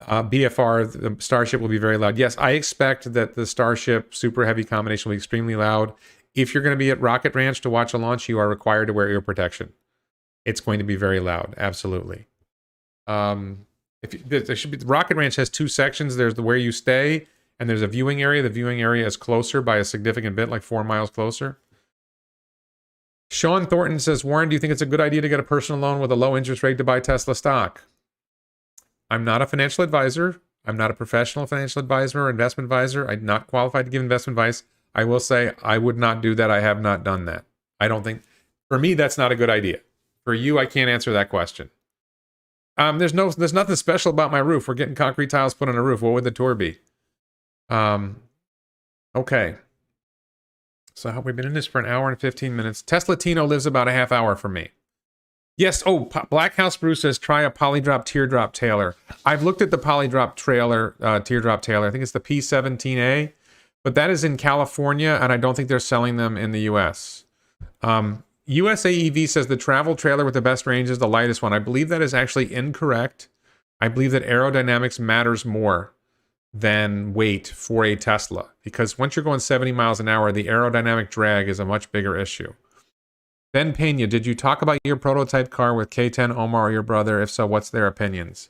BFR, the Starship will be very loud. Yes, I expect that the Starship Super Heavy combination will be extremely loud. If you're going to be at Rocket Ranch to watch a launch, you are required to wear ear protection. It's going to be very loud, absolutely. Rocket Ranch has 2 sections. There's the where you stay, and there's a viewing area. The viewing area is closer by a significant bit, like 4 miles closer. Sean Thornton says, Warren, do you think it's a good idea to get a personal loan with a low interest rate to buy Tesla stock? I'm not a financial advisor. I'm not a professional financial advisor or investment advisor. I'm not qualified to give investment advice. I will say I would not do that. I have not done that. I don't think, for me, that's not a good idea. For you, I can't answer that question. There's nothing special about my roof. We're getting concrete tiles put on a roof. What would the tour be? Okay. So we've been in this for an hour and 15 minutes. Tesla Tino lives about a half hour from me. Yes. Oh, Black House Bruce says, try a polydrop teardrop trailer. I've looked at the polydrop teardrop trailer. I think it's the P17A, but that is in California, and I don't think they're selling them in the US. USAEV says the travel trailer with the best range is the lightest one. I believe that is actually incorrect. I believe that aerodynamics matters more than weight for a Tesla, because once you're going 70 miles an hour, the aerodynamic drag is a much bigger issue. Ben Pena, did you talk about your prototype car with K10 Omar or your brother? If so, what's their opinions?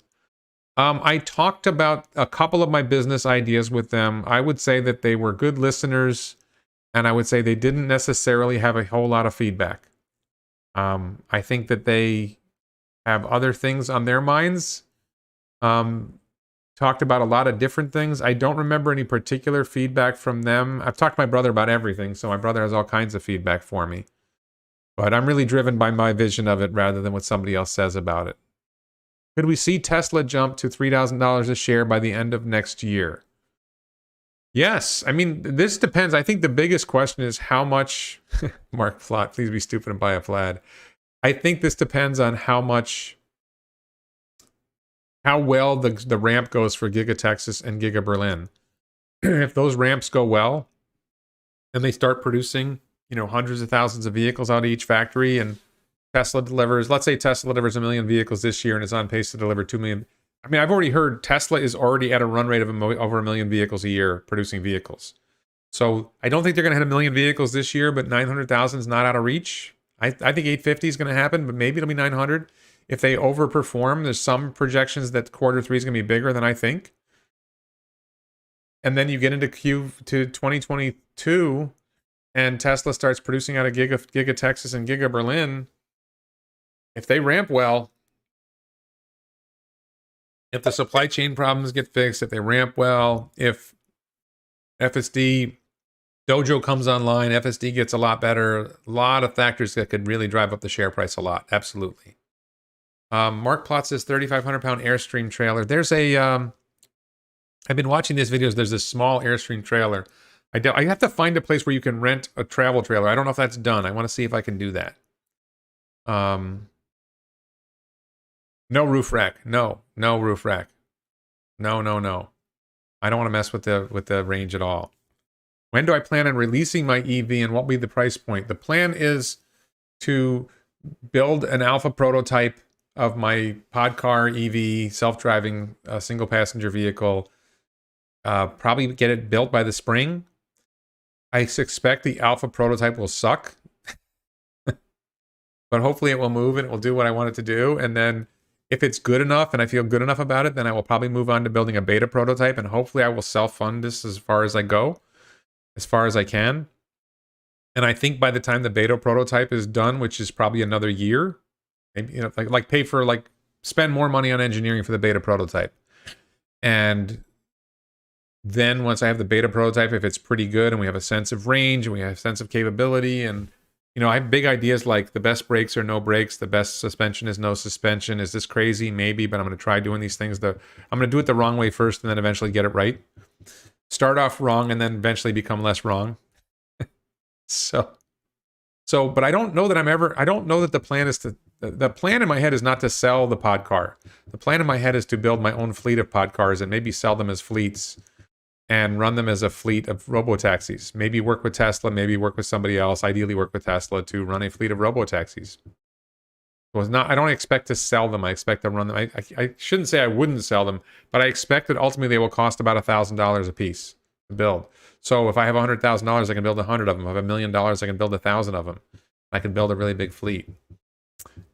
I talked about a couple of my business ideas with them. I would say that they were good listeners, and I would say they didn't necessarily have a whole lot of feedback. I think that they have other things on their minds. Talked about a lot of different things. I don't remember any particular feedback from them. I've talked to my brother about everything, so my brother has all kinds of feedback for me. But I'm really driven by my vision of it rather than what somebody else says about it. Could we see Tesla jump to $3,000 a share by the end of next year? Yes. I mean, this depends. I think the biggest question is how much... Mark Flott, please be stupid and buy a Plaid. I think this depends on how well the ramp goes for GigaTexas and Giga Berlin. If those ramps go well and they start producing, hundreds of thousands of vehicles out of each factory, and Tesla delivers, let's say Tesla delivers 1 million vehicles this year and is on pace to deliver 2 million. I mean, I've already heard Tesla is already at a run rate of over 1 million vehicles a year producing vehicles. So I don't think they're going to hit 1 million vehicles this year, but 900,000 is not out of reach. I think 850 is going to happen, but maybe it'll be 900. If they overperform, there's some projections that quarter 3 is going to be bigger than I think. And then you get into to 2022, and Tesla starts producing out of GigaTexas and Giga Berlin. If they ramp well, if the supply chain problems get fixed, if they ramp well, if FSD Dojo comes online, FSD gets a lot better, a lot of factors that could really drive up the share price a lot. Absolutely. Mark Plot says 3,500-pound Airstream trailer. There's a I've been watching these videos. There's this small Airstream trailer. I have to find a place where you can rent a travel trailer. I don't know if that's done. I want to see if I can do that. No roof rack. No roof rack. No. I don't want to mess with the range at all. When do I plan on releasing my EV and what will be the price point? The plan is to build an alpha prototype of my Podcar EV, self-driving single passenger vehicle. Probably get it built by the spring. I suspect the alpha prototype will suck, but hopefully it will move and it will do what I want it to do. And then if it's good enough and I feel good enough about it, then I will probably move on to building a beta prototype, and hopefully I will self-fund this as far as I go, as far as I can. And I think by the time the beta prototype is done, which is probably another year, maybe, like pay for, like, spend more money on engineering for the beta prototype. And then once I have the beta prototype, if it's pretty good and we have a sense of range and we have a sense of capability, and I have big ideas like the best brakes or no brakes, the best suspension is no suspension. Is this crazy? Maybe, but I'm going to try doing these things. I'm going to do it the wrong way first and then eventually get it right. Start off wrong and then eventually become less wrong. But I don't know that I don't know that the plan is the plan in my head is not to sell the Podcar. The plan in my head is to build my own fleet of Podcars and maybe sell them as fleets and run them as a fleet of robo-taxis. Maybe work with Tesla, maybe work with somebody else, ideally work with Tesla to run a fleet of robo-taxis. I don't expect to sell them. I expect to run them. I shouldn't say I wouldn't sell them, but I expect that ultimately they will cost about $1,000 a piece to build. So if I have $100,000, I can build 100 of them. If I have $1 million, I can build 1,000 of them. I can build a really big fleet.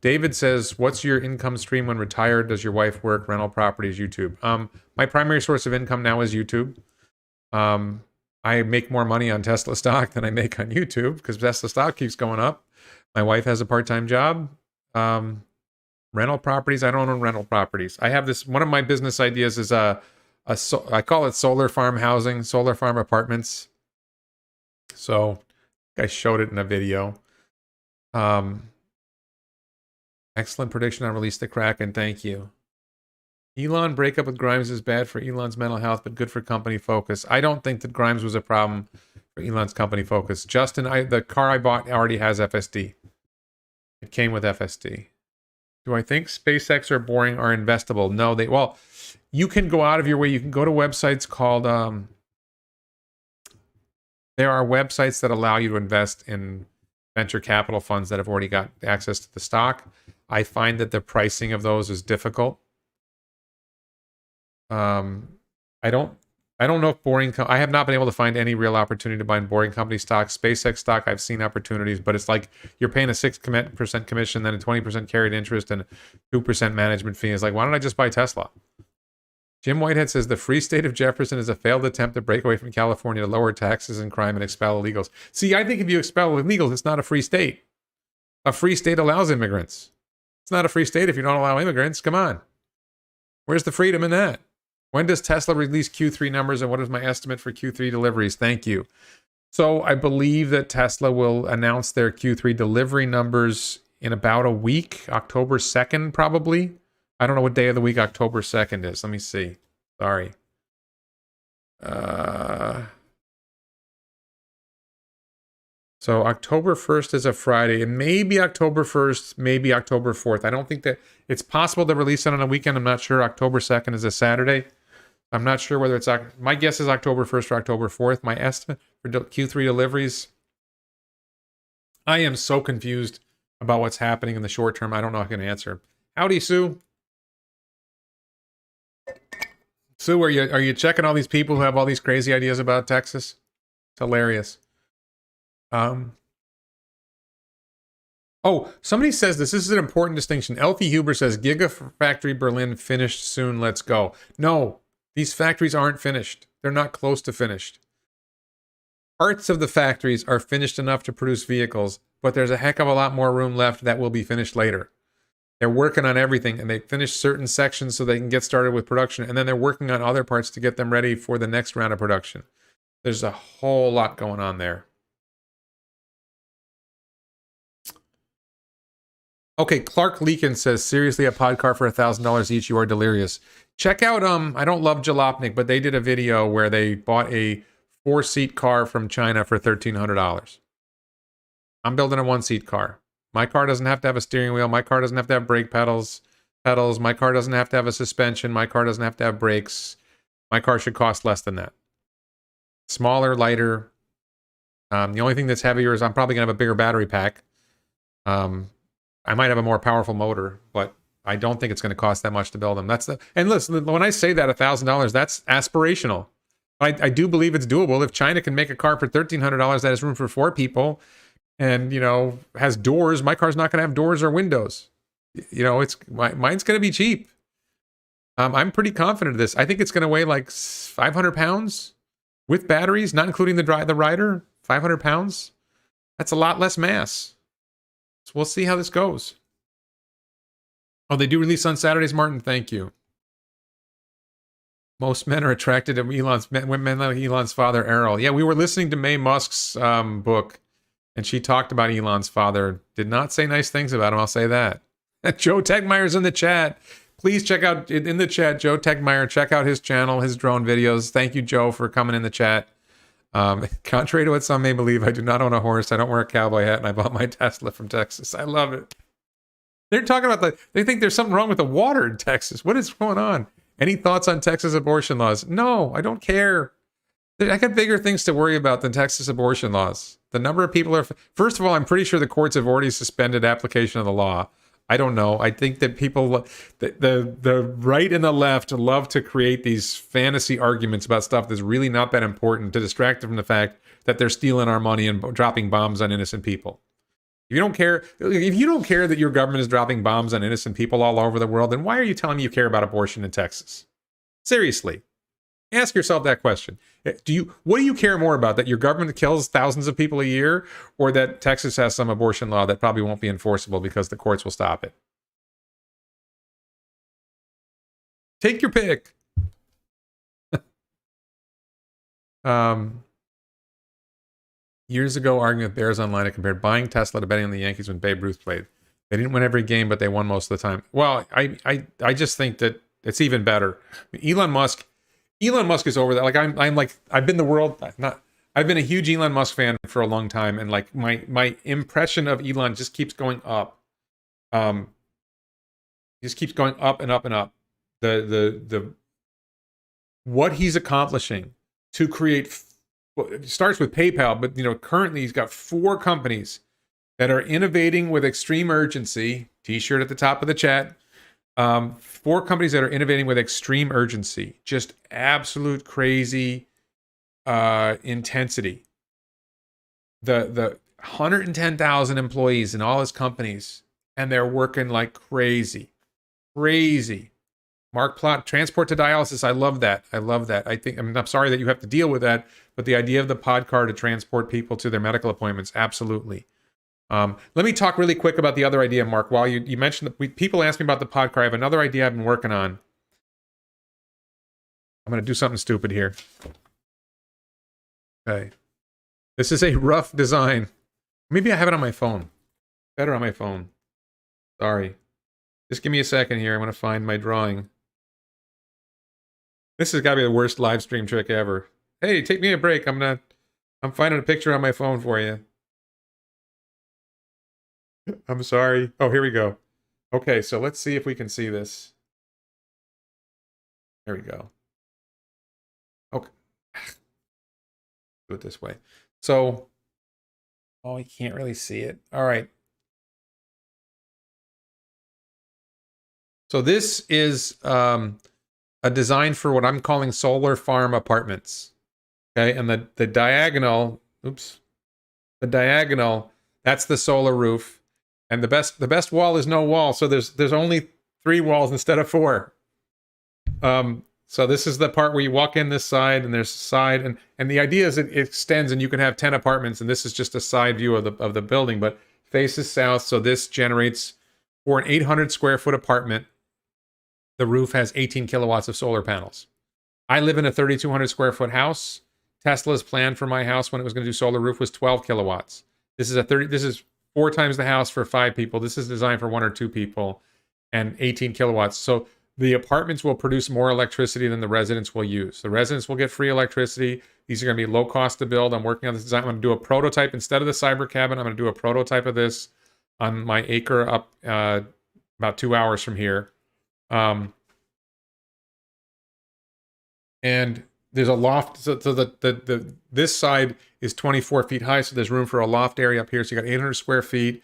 David says, what's your income stream when retired? Does your wife work? Rental properties, YouTube. My primary source of income now is YouTube. I make more money on Tesla stock than I make on YouTube because Tesla stock keeps going up. My wife has a part-time job. Rental properties. I don't own rental properties. I have this. One of my business ideas is I call it solar farm housing, solar farm apartments. So I showed it in a video. Excellent prediction on release the Kraken. Thank you. Elon breakup with Grimes is bad for Elon's mental health, but good for company focus. I don't think that Grimes was a problem for Elon's company focus. Justin, the car I bought already has FSD. It came with FSD. Do I think SpaceX are boring or investable? No, well, you can go out of your way. You can go to websites called, there are websites that allow you to invest in venture capital funds that have already got access to the stock. I find that the pricing of those is difficult. I don't know if I have not been able to find any real opportunity to buy boring company stocks. SpaceX stock, I've seen opportunities, but it's like you're paying a 6% commission, then a 20% carried interest, and 2% management fee. It's like, why don't I just buy Tesla? Jim Whitehead says the free state of Jefferson is a failed attempt to break away from California to lower taxes and crime and expel illegals. See, I think if you expel illegals, it's not a free state. A free state allows immigrants. It's not a free state if you don't allow immigrants. Come on. Where's the freedom in that? When does Tesla release Q3 numbers, and what is my estimate for Q3 deliveries? Thank you. So I believe that Tesla will announce their Q3 delivery numbers in about a week, October 2nd, probably. I don't know what day of the week October 2nd is. Let me see. Sorry. So October 1st is a Friday. It may be October 1st, maybe October 4th. I don't think that it's possible to release it on a weekend. I'm not sure. October 2nd is a Saturday. I'm not sure whether it's, my guess is October 1st or October 4th. My estimate for Q3 deliveries, I am so confused about what's happening in the short term. I don't know if I can answer. Howdy, Sue. Sue, are you checking all these people who have all these crazy ideas about Texas? It's hilarious. Oh, somebody says this is an important distinction. Elfie Huber says Gigafactory Berlin finished soon. Let's go. No, these factories aren't finished. They're not close to finished. Parts of the factories are finished enough to produce vehicles, but there's a heck of a lot more room left that will be finished later. They're working on everything, and they finished certain sections so they can get started with production, and then they're working on other parts to get them ready for the next round of production. There's a whole lot going on there. Okay, Clark Leakin says, seriously, a Podcar for $1,000 each, you are delirious. Check out, I don't love Jalopnik, but they did a video where they bought a 4-seat car from China for $1,300. I'm building a 1-seat car. My car doesn't have to have a steering wheel. My car doesn't have to have brake pedals. My car doesn't have to have a suspension. My car doesn't have to have brakes. My car should cost less than that. Smaller, lighter. The only thing that's heavier is I'm probably going to have a bigger battery pack. I might have a more powerful motor, but I don't think it's going to cost that much to build them. And listen, when I say that $1,000, that's aspirational. I do believe it's doable. If China can make a car for $1,300 that has room for 4 people and, has doors, my car's not going to have doors or windows. Mine's going to be cheap. I'm pretty confident of this. I think it's going to weigh like 500 pounds with batteries, not including the rider. 500 pounds. That's a lot less mass. So we'll see how this goes. Oh, they do release on Saturdays, Martin. Thank you. Most men are attracted to men like Elon's father, Errol. Yeah, we were listening to Mae Musk's book, and she talked about Elon's father. Did not say nice things about him, I'll say that. Joe Tegmeyer's in the chat. Please check out, in the chat, Joe Tegmeyer. Check out his channel, his drone videos. Thank you, Joe, for coming in the chat. Contrary to what some may believe, I do not own a horse. I don't wear a cowboy hat, and I bought my Tesla from Texas. I love it. They're talking about they think there's something wrong with the water in Texas. What is going on? Any thoughts on Texas abortion laws? No, I don't care. I got bigger things to worry about than Texas abortion laws. The number of people first of all, I'm pretty sure the courts have already suspended application of the law. I don't know. I think that people, the right and the left love to create these fantasy arguments about stuff that's really not that important to distract them from the fact that they're stealing our money and dropping bombs on innocent people. If you don't care that your government is dropping bombs on innocent people all over the world, then why are you telling me you care about abortion in Texas? Seriously. Ask yourself that question. What do you care more about, that your government kills thousands of people a year, or that Texas has some abortion law that probably won't be enforceable because the courts will stop it? Take your pick. Years ago, arguing with Bears Online, I compared buying Tesla to betting on the Yankees when Babe Ruth played. They didn't win every game, but they won most of the time. Well, I just think that it's even better. Elon Musk is over that. Like I've been a huge Elon Musk fan for a long time, and like my impression of Elon just keeps going up. Just keeps going up and up and up. The what he's accomplishing to create, it starts with PayPal, but currently he's got 4 companies that are innovating with extreme urgency. T-shirt at the top of the chat. 4 companies that are innovating with extreme urgency, just absolute crazy intensity. The 110,000 employees in all his companies, and they're working like crazy. Mark Plot, transport to dialysis. I love that. I'm sorry that you have to deal with that, but the idea of the Podcar to transport people to their medical appointments, absolutely. Let me talk really quick about the other idea, Mark. While you mentioned people ask me about the Podcar, I have another idea I've been working on. I'm going to do something stupid here. Okay. This is a rough design. Maybe I have it on my phone. Better on my phone. Sorry. Just give me a second here. I'm going to find my drawing. This has got to be the worst live stream trick ever. Hey, take me a break. I'm finding a picture on my phone for you. I'm sorry. Oh, here we go. Okay, so let's see if we can see this. There we go. Okay. Do it this way. So, oh, you can't really see it. All right. So this is a design for what I'm calling solar farm apartments. Okay, and the diagonal, the diagonal, that's the solar roof. And the best wall is no wall, so there's only 3 walls instead of 4. So this is the part where you walk in this side, and there's a side, and the idea is it extends, and you can have 10 apartments, and this is just a side view of the building, but faces south. So this generates, for an 800 square foot apartment, the roof has 18 kilowatts of solar panels. I live in a 3,200 square foot house. Tesla's plan for my house when it was going to do solar roof was 12 kilowatts. This is 4 times the house for 5 people. This is designed for 1 or 2 people, and 18 kilowatts. So the apartments will produce more electricity than the residents will use. The residents will get free electricity. These are going to be low cost to build. I'm working on this design. I'm going to do a prototype instead of the cyber cabin. I'm going to do a prototype of this on my acre up about 2 hours from here. And there's a loft. So this side is 24 feet high, so there's room for a loft area up here. So you got 800 square feet.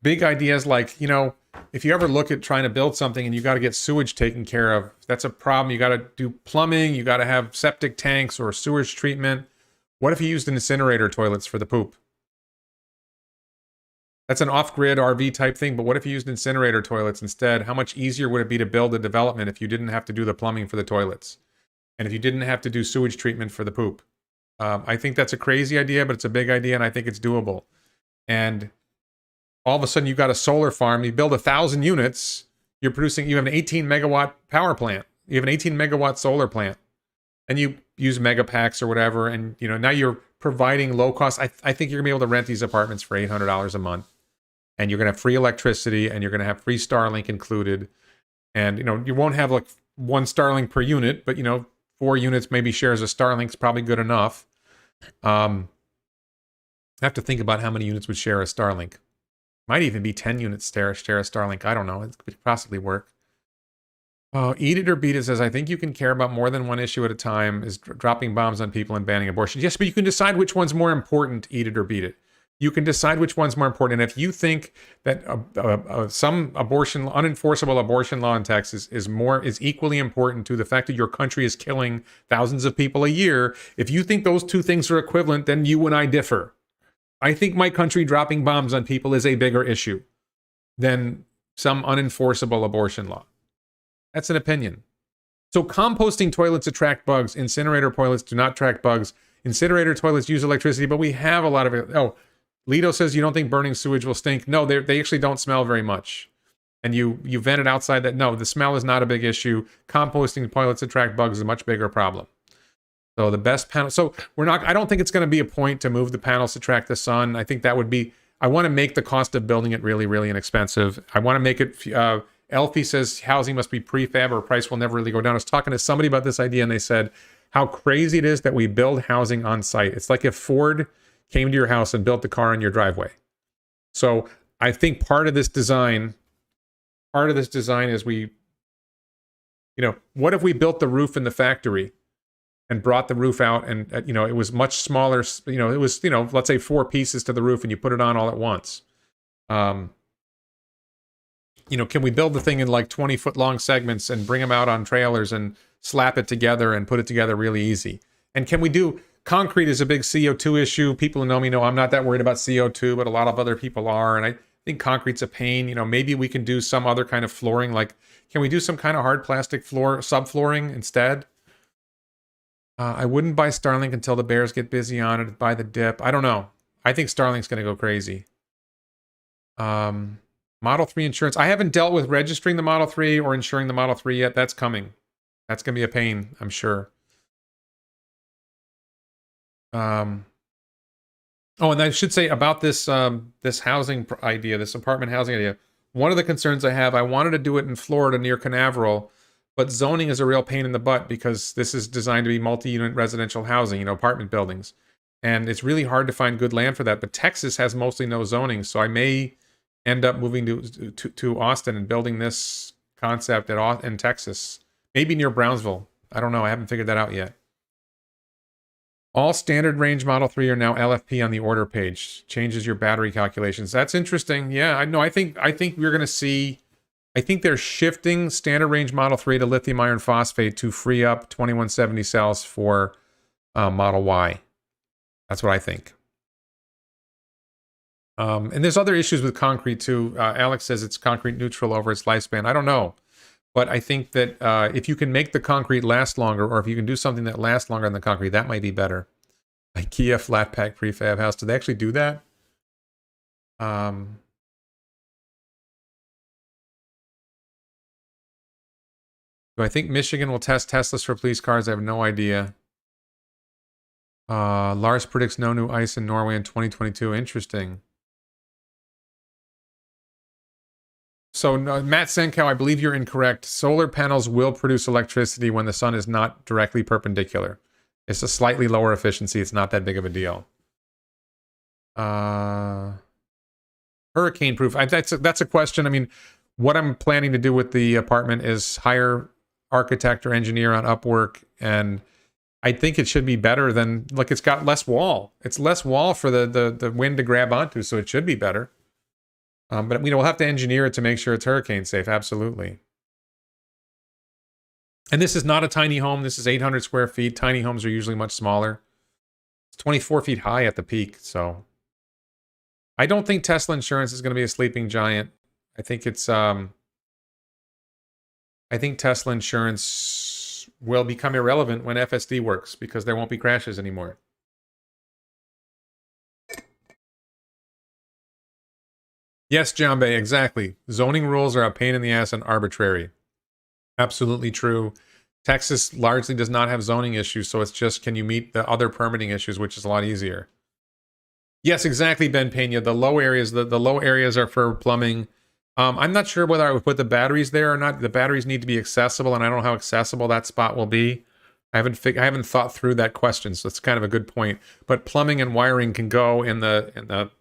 Big ideas like, you know, if you ever look at trying to build something and you got to get sewage taken care of, that's a problem. You got to do plumbing. You got to have septic tanks or sewage treatment. What if you used incinerator toilets for the poop? That's an off-grid RV type thing, but what if you used incinerator toilets instead? How much easier would it be to build a development if you didn't have to do the plumbing for the toilets? And if you didn't have to do sewage treatment for the poop? I think that's a crazy idea, but it's a big idea, and I think it's doable. And all of a sudden, you've got a solar farm. You build 1,000 units. You're producing. You have an 18 megawatt power plant. You have an 18 megawatt solar plant, and you use megapacks or whatever. And you know now you're providing low cost. I think you're gonna be able to rent these apartments for $800 a month, and you're gonna have free electricity, and you're gonna have free Starlink included. And you know you won't have like 1 Starlink per unit, but you know 4 units maybe shares a Starlink's probably good enough. I have to think about how many units would share a Starlink. Might even be 10 units share a Starlink. I don't know. It could possibly work. Eat It or Beat It says, I think you can care about more than one issue at a time, is dropping bombs on people and banning abortion. Yes, but you can decide which one's more important, eat it or beat it. You can decide which one's more important. And if you think that some unenforceable abortion law in Texas is equally important to the fact that your country is killing thousands of people a year, if you think those two things are equivalent, then you and I differ. I think my country dropping bombs on people is a bigger issue than some unenforceable abortion law. That's an opinion. So composting toilets attract bugs. Incinerator toilets do not attract bugs. Incinerator toilets use electricity, but we have a lot of it. Oh, Lito says you don't think burning sewage will stink. No, they actually don't smell very much. And you vent it outside that. No, the smell is not a big issue. Composting toilets attract bugs is a much bigger problem. So the best panel. So I don't think it's going to be a point to move the panels to track the sun. I think that would be, I want to make the cost of building it really, really inexpensive. I want to make it, Elfie says housing must be prefab or price will never really go down. I was talking to somebody about this idea and they said how crazy it is that we build housing on site. It's like if Ford came to your house and built the car in your driveway. So I think part of this design is what if we built the roof in the factory and brought the roof out and, it was much smaller, it was, let's say 4 pieces to the roof and you put it on all at once. Can we build the thing in like 20-foot long segments and bring them out on trailers and slap it together and put it together really easy? And can we do, concrete is a big CO2 issue. People who know me know I'm not that worried about CO2, but a lot of other people are. And I think concrete's a pain. Maybe we can do some other kind of flooring. Like, can we do some kind of hard plastic floor, subflooring instead? I wouldn't buy Starlink until the bears get busy on it, buy the dip. I don't know. I think Starlink's going to go crazy. Model 3 insurance. I haven't dealt with registering the Model 3 or insuring the Model 3 yet. That's coming. That's going to be a pain, I'm sure. Oh, and I should say about this this housing idea, this apartment housing idea. One of the concerns I have, I wanted to do it in Florida near Canaveral, but zoning is a real pain in the butt because this is designed to be multi-unit residential housing, apartment buildings. And it's really hard to find good land for that. But Texas has mostly no zoning, so I may end up moving to Austin and building this concept in Texas. Maybe near Brownsville. I don't know. I haven't figured that out yet. All standard range Model 3 are now LFP on the order page. Changes your battery calculations. That's interesting. Yeah, I know. I think we're going to see... I think they're shifting standard range Model 3 to lithium iron phosphate to free up 2170 cells for Model Y. That's what I think. And there's other issues with concrete too. Alex says it's concrete neutral over its lifespan. I don't know. But I think that if you can make the concrete last longer, or if you can do something that lasts longer than the concrete, that might be better. IKEA flat pack prefab house. Do they actually do that? Do I think Michigan will test Teslas for police cars? I have no idea. Lars predicts no new ice in Norway in 2022. Interesting. So Matt Senkow, I believe you're incorrect. Solar panels will produce electricity when the sun is not directly perpendicular. It's a slightly lower efficiency. It's not that big of a deal. Hurricane proof. That's a question. I mean, what I'm planning to do with the apartment is hire architect or engineer on Upwork, and I think it should be better than, like, it's got less wall. It's less wall for the wind to grab onto, so it should be better. But we'll have to engineer it to make sure it's hurricane safe. Absolutely. And this is not a tiny home. This is 800 square feet. Tiny homes are usually much smaller. It's 24 feet high at the peak, so I don't think Tesla insurance is going to be a sleeping giant. I think I think Tesla insurance will become irrelevant when FSD works because there won't be crashes anymore. Yes, Jambe, exactly. Zoning rules are a pain in the ass and arbitrary. Absolutely true. Texas largely does not have zoning issues, so it's just, can you meet the other permitting issues, which is a lot easier. Yes, exactly, Ben Pena. The low areas, the low areas are for plumbing. I'm not sure whether I would put the batteries there or not. The batteries need to be accessible, and I don't know how accessible that spot will be. I haven't thought through that question, so it's kind of a good point. But plumbing and wiring can go in the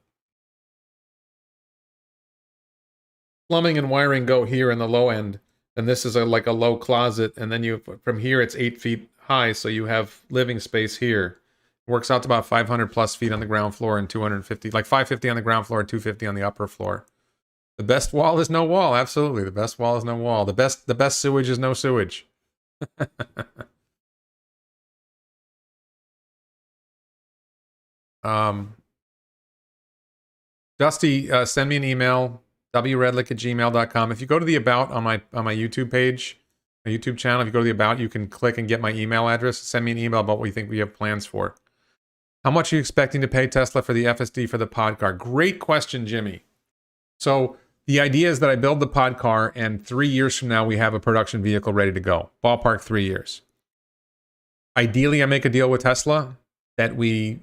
plumbing and wiring go here in the low end, and this is like a low closet, and then you from here it's 8 feet high, so you have living space here. Works out to about 500 plus feet on the ground floor and 250, like 550 on the ground floor and 250 on the upper floor. The best wall is no wall. Absolutely, the best wall is no wall. The best sewage is no sewage. Dusty, send me an email, wredlick@gmail.com. If you go to the about on my YouTube page, my YouTube channel, if you go to the about, you can click and get my email address. Send me an email about what you think we have plans for. How much are you expecting to pay Tesla for the FSD for the Podcar? Great question, Jimmy. So the idea is that I build the Podcar, and 3 years from now, we have a production vehicle ready to go. Ballpark 3 years. Ideally, I make a deal with Tesla that we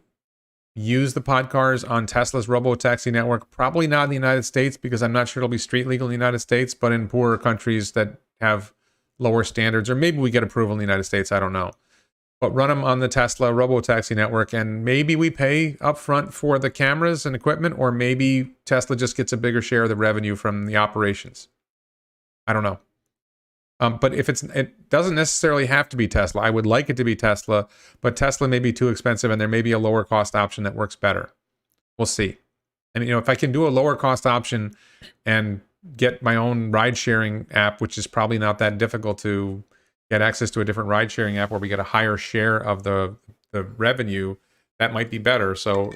use the Podcars on Tesla's robo-taxi network. Probably not in the United States, because I'm not sure it'll be street legal in the United States, but in poorer countries that have lower standards, or maybe we get approval in the United States, I don't know. But run them on the Tesla robo-taxi network, and maybe we pay upfront for the cameras and equipment, or maybe Tesla just gets a bigger share of the revenue from the operations. I don't know. But if it doesn't necessarily have to be Tesla. I would like it to be Tesla, but Tesla may be too expensive, and there may be a lower cost option that works better. We'll see. And if I can do a lower cost option and get my own ride-sharing app, which is probably not that difficult to get access to, a different ride-sharing app where we get a higher share of the revenue, that might be better. So,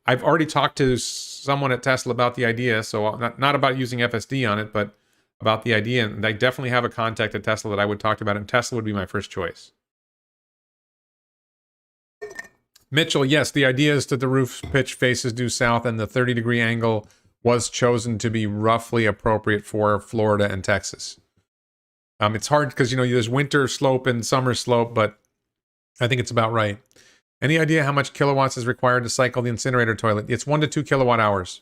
I've already talked to someone at Tesla about the idea, so not about using FSD on it, but about the idea. And I definitely have a contact at Tesla that I would talk about, and Tesla would be my first choice. Mitchell, yes, the idea is that the roof pitch faces due south, and the 30-degree angle was chosen to be roughly appropriate for Florida and Texas. It's hard because, there's winter slope and summer slope, but I think it's about right. Any idea how much kilowatts is required to cycle the incinerator toilet? It's 1 to 2 kilowatt hours.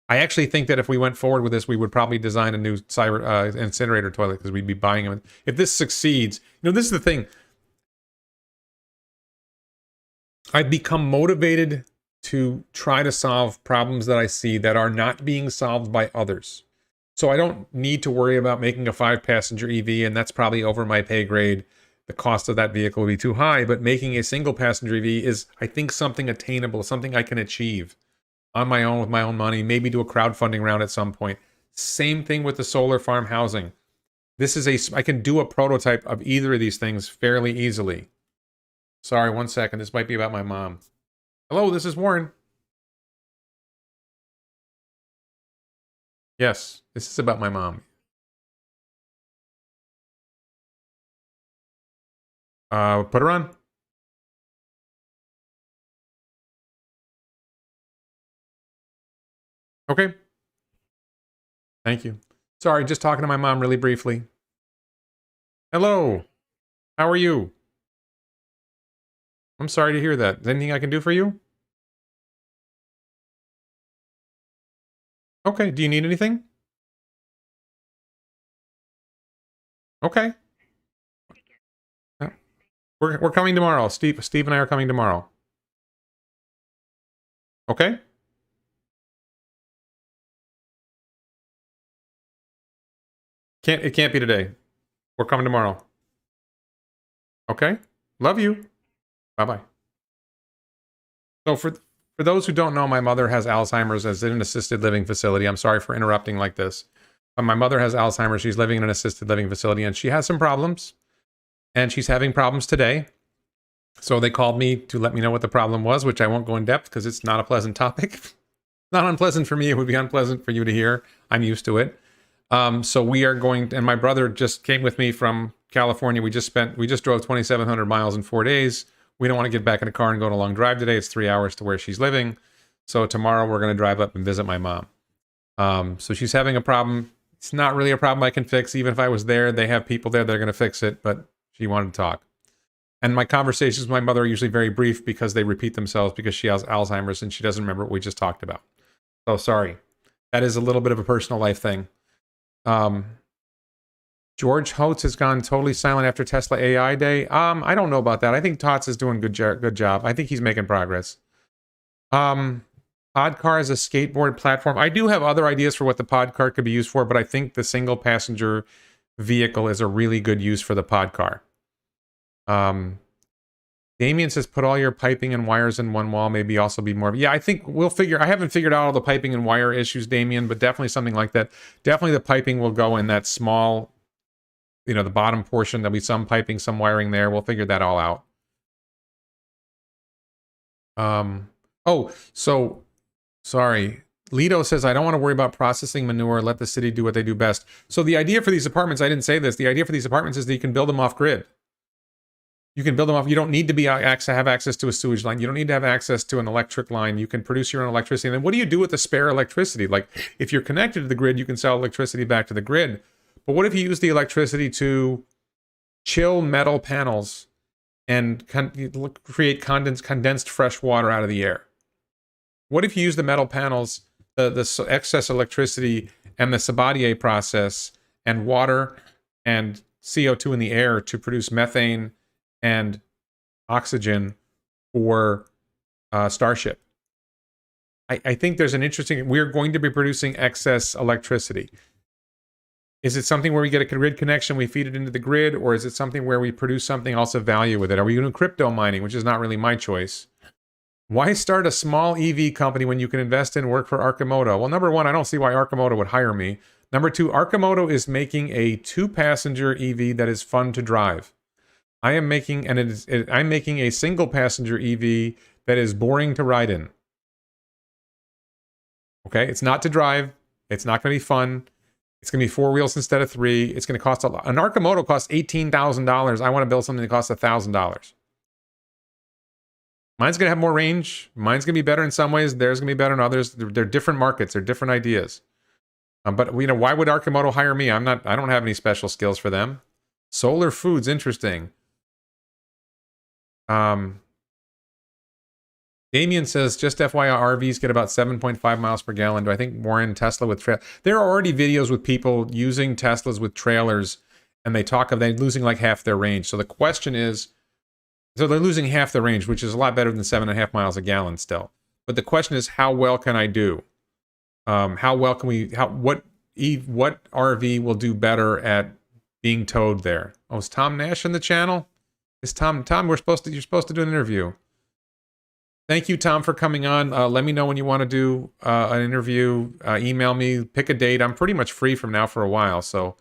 I actually think that if we went forward with this, we would probably design a new incinerator toilet, because we'd be buying them. If this succeeds, this is the thing. I've become motivated to try to solve problems that I see that are not being solved by others. So I don't need to worry about making a 5-passenger EV, and that's probably over my pay grade. The cost of that vehicle would be too high, but making a single-passenger EV is, I think, something attainable, something I can achieve on my own with my own money, maybe do a crowdfunding round at some point. Same thing with the solar farm housing. I can do a prototype of either of these things fairly easily. Sorry, 1 second. This might be about my mom. Hello, this is Warren. Yes, this is about my mom. Put her on. Okay. Thank you. Sorry, just talking to my mom really briefly. Hello. How are you? I'm sorry to hear that. Is there anything I can do for you? Okay, do you need anything? Okay. Yeah. We're coming tomorrow. Steve and I are coming tomorrow. Okay? It can't be today. We're coming tomorrow. Okay? Love you. Bye-bye. So for those who don't know, my mother has Alzheimer's as in an assisted living facility. I'm sorry for interrupting like this. But my mother has Alzheimer's. She's living in an assisted living facility, and she has some problems. And she's having problems today. So they called me to let me know what the problem was, which I won't go in depth because it's not a pleasant topic. Not unpleasant for me. It would be unpleasant for you to hear. I'm used to it. So we are going, and my brother just came with me from California. We just drove 2,700 miles in 4 days. We don't want to get back in a car and go on a long drive today. It's 3 hours to where she's living. So tomorrow we're going to drive up and visit my mom. So she's having a problem. It's not really a problem I can fix. Even if I was there, they have people there that are going to fix it, but she wanted to talk. And my conversations with my mother are usually very brief because they repeat themselves because she has Alzheimer's and she doesn't remember what we just talked about. So sorry. That is a little bit of a personal life thing. George Hotz has gone totally silent after Tesla AI Day. I don't know about that. I think Tots is doing good job. I think he's making progress. Podcar is a skateboard platform. I do have other ideas for what the Podcar could be used for, but I think the single passenger vehicle is a really good use for the Podcar. Damien says, put all your piping and wires in one wall, maybe also be more. Yeah, I think I haven't figured out all the piping and wire issues, Damien, but definitely something like that. Definitely the piping will go in that small, the bottom portion. There'll be some piping, some wiring there. We'll figure that all out. So sorry. Lido says, I don't want to worry about processing manure. Let the city do what they do best. So the idea for these apartments, I didn't say this. The idea for these apartments is that you can build them off grid. You can build them off. You don't need to have access to a sewage line. You don't need to have access to an electric line. You can produce your own electricity. And then what do you do with the spare electricity? Like, if you're connected to the grid, you can sell electricity back to the grid. But what if you use the electricity to chill metal panels and create condensed fresh water out of the air? What if you use the metal panels, the excess electricity and the Sabatier process and water and CO2 in the air to produce methane and oxygen for Starship? I think there's an interesting, we're going to be producing excess electricity. Is it something where we get a grid connection, we feed it into the grid, or is it something where we produce something else of value with it? Are we doing crypto mining, which is not really my choice? Why start a small EV company when you can invest in work for Arcimoto? Well, number one, I don't see why Arcimoto would hire me. Number two, Arcimoto is making a 2-passenger EV that is fun to drive. I'm making a single passenger EV that is boring to ride in. Okay, it's not to drive. It's not going to be fun. It's going to be 4 wheels instead of 3. It's going to cost a lot. An Arcimoto costs $18,000. I want to build something that costs $1,000. Mine's going to have more range. Mine's going to be better in some ways. Theirs going to be better in others. They're different markets. They're different ideas. But why would Arcimoto hire me? I don't have any special skills for them. Solar Foods, interesting. Damien says, just FYI, RVs get about 7.5 miles per gallon. Do I think more in Tesla with trailers? There are already videos with people using Teslas with trailers, and they talk of them losing like half their range. So the question is, so they're losing half the range, which is a lot better than 7.5 miles a gallon still. But the question is, how well can I do? How well can we? What RV will do better at being towed there? Oh, is Tom Nash in the channel? Is Tom? You're supposed to do an interview. Thank you, Tom, for coming on. Let me know when you want to do an interview. Email me. Pick a date. I'm pretty much free from now for a while, so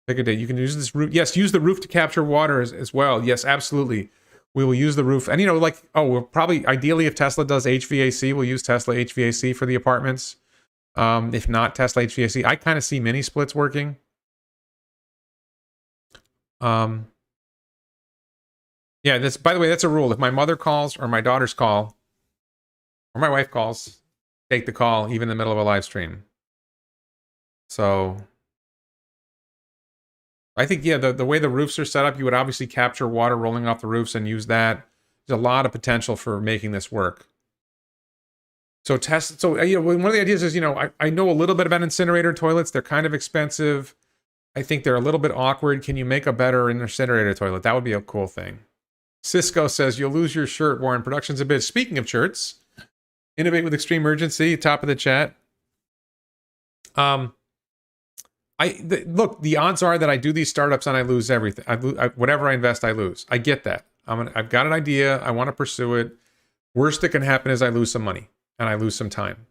pick a date. You can use this roof. Yes, use the roof to capture water as well. Yes, absolutely. We will use the roof. And, we'll probably, ideally, if Tesla does HVAC, we'll use Tesla HVAC for the apartments. If not Tesla HVAC, I kind of see mini splits working. Yeah, by the way, that's a rule. If my mother calls or my daughters call or my wife calls, take the call, even in the middle of a live stream. So I think, yeah, the way the roofs are set up, you would obviously capture water rolling off the roofs and use that. There's a lot of potential for making this work. So one of the ideas is, I know a little bit about incinerator toilets. They're kind of expensive. I think they're a little bit awkward. Can you make a better incinerator toilet? That would be a cool thing. Cisco says, you'll lose your shirt, Warren. Production's a bit. Speaking of shirts, innovate with extreme urgency, top of the chat. Look, the odds are that I do these startups and I lose everything. Whatever I invest, I lose. I get that. I've got an idea. I want to pursue it. Worst that can happen is I lose some money and I lose some time.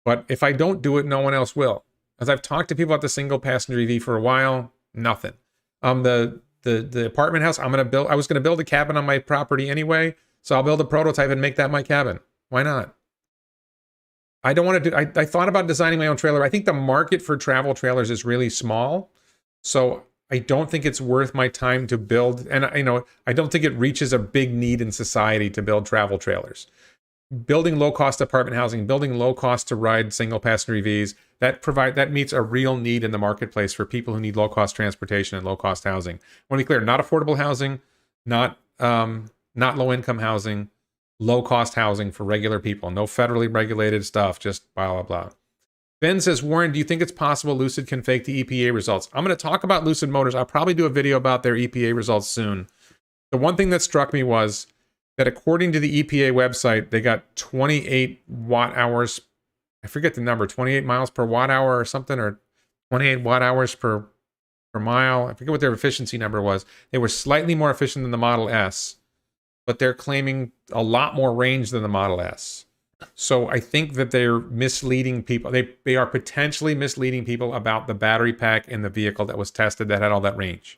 But if I don't do it, no one else will. As I've talked to people about the single passenger EV for a while, nothing. The apartment house I was going to build a cabin on my property anyway, so I'll build a prototype and make that my cabin. Why not? I don't want to do, I thought about designing my own trailer. I think the market for travel trailers is really small. So I don't think it's worth my time to build. And I don't think it reaches a big need in society to build travel trailers. Building low-cost apartment housing, building low-cost to ride single passenger EVs, that meets a real need in the marketplace for people who need low-cost transportation and low-cost housing. I want to be clear, not affordable housing, not low-income housing, low-cost housing for regular people. No federally regulated stuff, just blah, blah, blah. Ben says, Warren, do you think it's possible Lucid can fake the EPA results? I'm going to talk about Lucid Motors. I'll probably do a video about their EPA results soon. The one thing that struck me was that according to the EPA website, they got 28 watt hours. I forget the number, 28 miles per watt hour or something, or 28 watt hours per mile. I forget what their efficiency number was. They were slightly more efficient than the Model S, but they're claiming a lot more range than the Model S. So I think that they're misleading people. They are potentially misleading people about the battery pack in the vehicle that was tested that had all that range.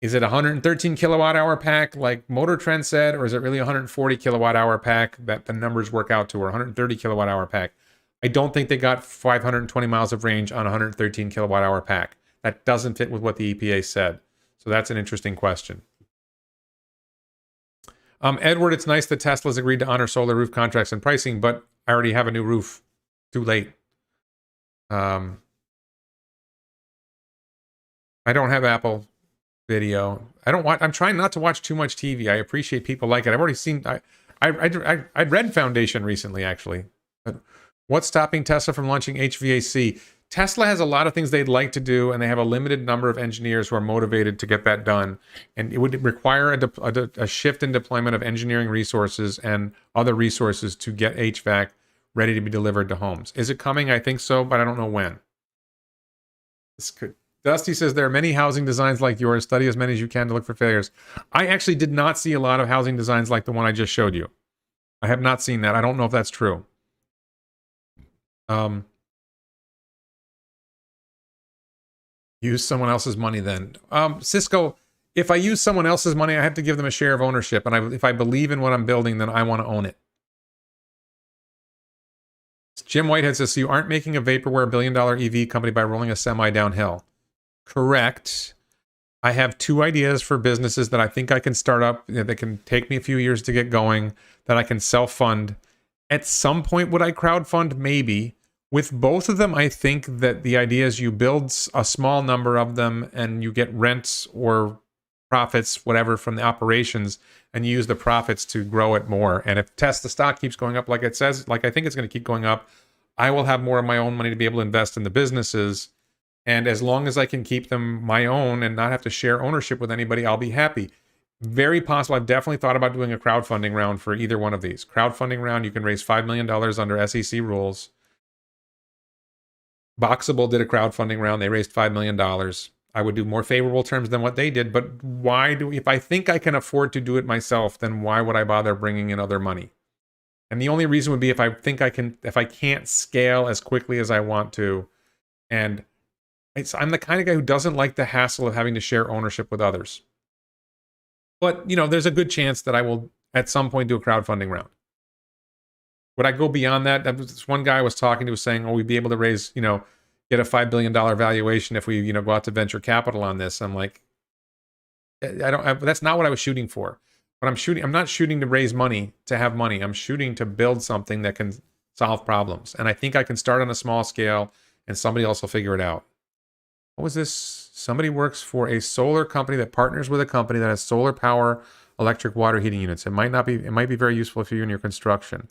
Is it a 113 kilowatt hour pack like Motor Trend said, or is it really a 140 kilowatt hour pack that the numbers work out to, or 130 kilowatt hour pack? I don't think they got 520 miles of range on a 113 kilowatt hour pack. That doesn't fit with what the EPA said. So that's an interesting question. Edward, it's nice that Tesla's agreed to honor solar roof contracts and pricing, but I already have a new roof. Too late. I don't have Apple Video. I'm trying not to watch too much TV. I appreciate people like it. I've already seen. I read Foundation recently, actually. But what's stopping Tesla from launching HVAC? Tesla has a lot of things they'd like to do, and they have a limited number of engineers who are motivated to get that done. And it would require a shift in deployment of engineering resources and other resources to get HVAC ready to be delivered to homes. Is it coming? I think so, but I don't know when. Dusty says, there are many housing designs like yours. Study as many as you can to look for failures. I actually did not see a lot of housing designs like the one I just showed you. I have not seen that. I don't know if that's true. Use someone else's money then. Cisco, if I use someone else's money, I have to give them a share of ownership. And if I believe in what I'm building, then I want to own it. Jim Whitehead says, so you aren't making a vaporware billion-dollar EV company by rolling a semi downhill. Correct. I have two ideas for businesses that I think I can start up, that can take me a few years to get going, that I can self-fund. At some point, would I crowdfund? Maybe. With both of them, I think that the idea is you build a small number of them and you get rents or profits, whatever, from the operations, and you use the profits to grow it more. And if Tesla stock keeps going up like it says, like I think it's going to keep going up, I will have more of my own money to be able to invest in the businesses. And as long as I can keep them my own and not have to share ownership with anybody, I'll be happy. Very possible. I've definitely thought about doing a crowdfunding round for either one of these. Crowdfunding round, you can raise $5 million under SEC rules. Boxable did a crowdfunding round. They raised $5 million. I would do more favorable terms than what they did. But if I think I can afford to do it myself, then why would I bother bringing in other money? And the only reason would be if I can't scale as quickly as I want to. And I'm the kind of guy who doesn't like the hassle of having to share ownership with others. But, there's a good chance that I will at some point do a crowdfunding round. Would I go beyond that? This one guy I was talking to was saying, we'd be able to raise, get a $5 billion valuation if we, go out to venture capital on this. I'm like, that's not what I was shooting for. But I'm not shooting to raise money to have money. I'm shooting to build something that can solve problems. And I think I can start on a small scale and somebody else will figure it out. What was this? Somebody works for a solar company that partners with a company that has solar power, electric water heating units. It might be very useful for you in your construction.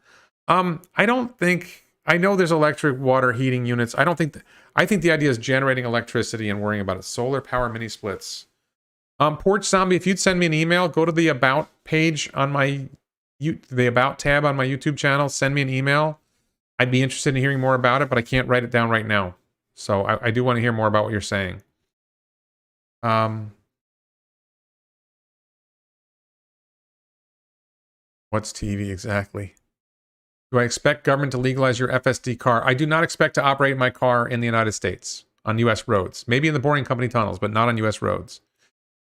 I don't think I know there's electric water heating units. I don't think I think the idea is generating electricity and worrying about it. Solar power mini splits. Porch Zombie, if you'd send me an email, go to the about page on my the about tab on my YouTube channel, send me an email. I'd be interested in hearing more about it, but I can't write it down right now. So I do want to hear more about what you're saying. What's TV exactly? Do I expect government to legalize your FSD car? I do not expect to operate my car in the United States on U.S. roads. Maybe in the Boring Company tunnels, but not on U.S. roads.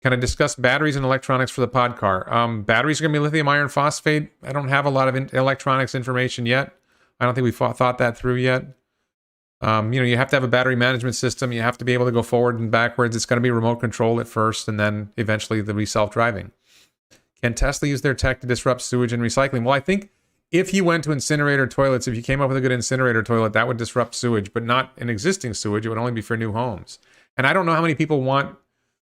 Can I discuss batteries and electronics for the Podcar? Batteries are going to be lithium iron phosphate. I don't have a lot of electronics information yet. I don't think we've thought that through yet. You have to have a battery management system. You have to be able to go forward and backwards. It's going to be remote control at first, and then eventually they'll be self-driving. Can Tesla use their tech to disrupt sewage and recycling? Well, I think if you went to incinerator toilets, if you came up with a good incinerator toilet, that would disrupt sewage, but not an existing sewage. It would only be for new homes. And I don't know how many people want...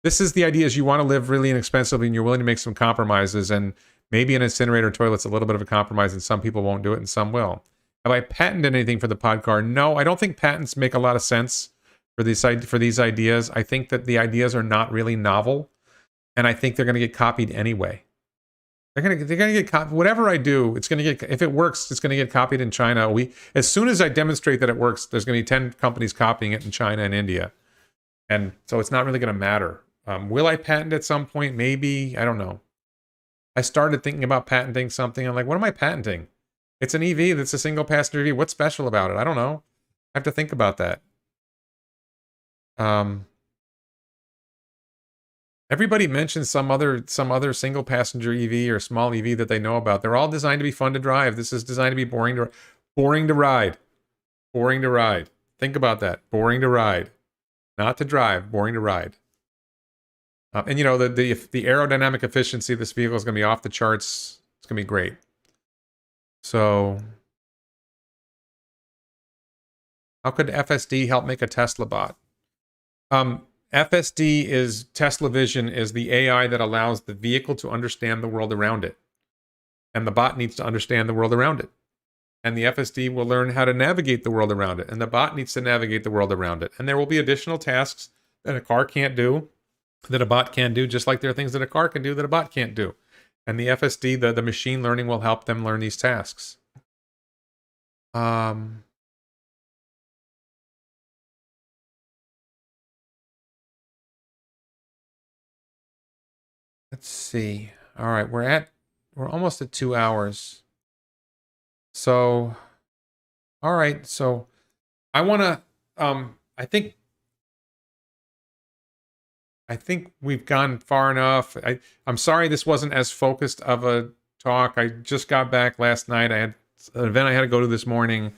This is the idea, is you want to live really inexpensively and you're willing to make some compromises, and maybe an incinerator toilet's a little bit of a compromise, and some people won't do it and some will. Have I patented anything for the Podcar? No, I don't think patents make a lot of sense for these ideas. I think that the ideas are not really novel, and I think they're going to get copied anyway. They're going to get copied. Whatever I do, it's going to get, if it works, it's going to get copied in China. As soon as I demonstrate that it works, there's going to be 10 companies copying it in China and India. And so it's not really going to matter. Will I patent at some point? Maybe. I don't know. I started thinking about patenting something. I'm like, what am I patenting? It's an EV that's a single passenger EV. What's special about it? I don't know. I have to think about that. Everybody mentions some other single passenger EV or small EV that they know about. They're all designed to be fun to drive. This is designed to be boring to ride. Boring to ride. Think about that. Boring to ride. Not to drive. Boring to ride. And the aerodynamic efficiency of this vehicle is going to be off the charts. It's going to be great. So, how could FSD help make a Tesla bot? FSD is Tesla Vision, is the AI that allows the vehicle to understand the world around it. And the bot needs to understand the world around it. And the FSD will learn how to navigate the world around it. And the bot needs to navigate the world around it. And there will be additional tasks that a car can't do, that a bot can do, just like there are things that a car can do that a bot can't do. And the FSD, the machine learning, will help them learn these tasks. Let's see. All right, we're almost at 2 hours. So, all right. So, I want to. I think we've gone far enough. I'm sorry this wasn't as focused of a talk. I just got back last night. I had an event I had to go to this morning.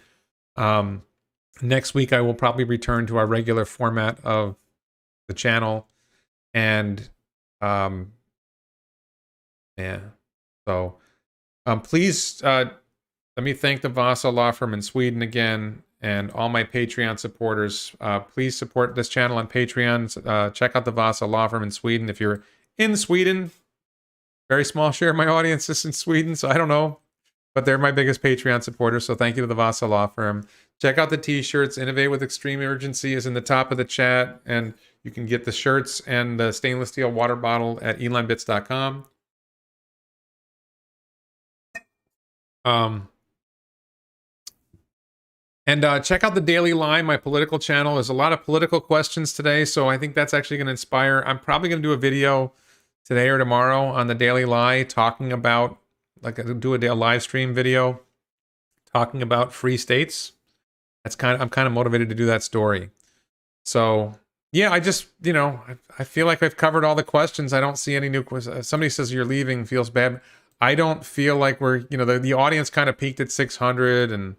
Next week, I will probably return to our regular format of the channel. And, yeah. So, please, let me thank the Vasa Law Firm in Sweden again, and all my Patreon supporters. Please support this channel on Patreon. Check out the Vasa Law Firm in Sweden. If you're in Sweden, very small share of my audience is in Sweden, so I don't know. But they're my biggest Patreon supporters, so thank you to the Vasa Law Firm. Check out the t-shirts. Innovate with Extreme Urgency is in the top of the chat, and you can get the shirts and the stainless steel water bottle at elonbits.com. And check out the Daily Line, my political channel. There's a lot of political questions today, so I think that's actually going to inspire. I'm probably going to do a video today or tomorrow on the Daily Lie, talking about, do a live stream video talking about free states. I'm kind of motivated to do that story. So yeah, I just, I feel like I've covered all the questions. I don't see any new questions. Somebody says you're leaving, feels bad. I don't feel like we're, the audience kind of peaked at 600, and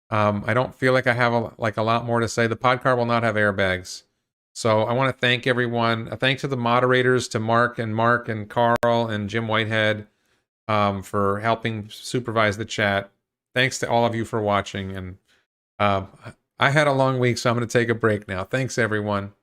I don't feel like I have a lot more to say. The Podcar will not have airbags. So I want to thank everyone. A thanks to the moderators, to Mark and Carl and Jim Whitehead, for helping supervise the chat. Thanks to all of you for watching. And I had a long week, so I'm going to take a break now. Thanks, everyone.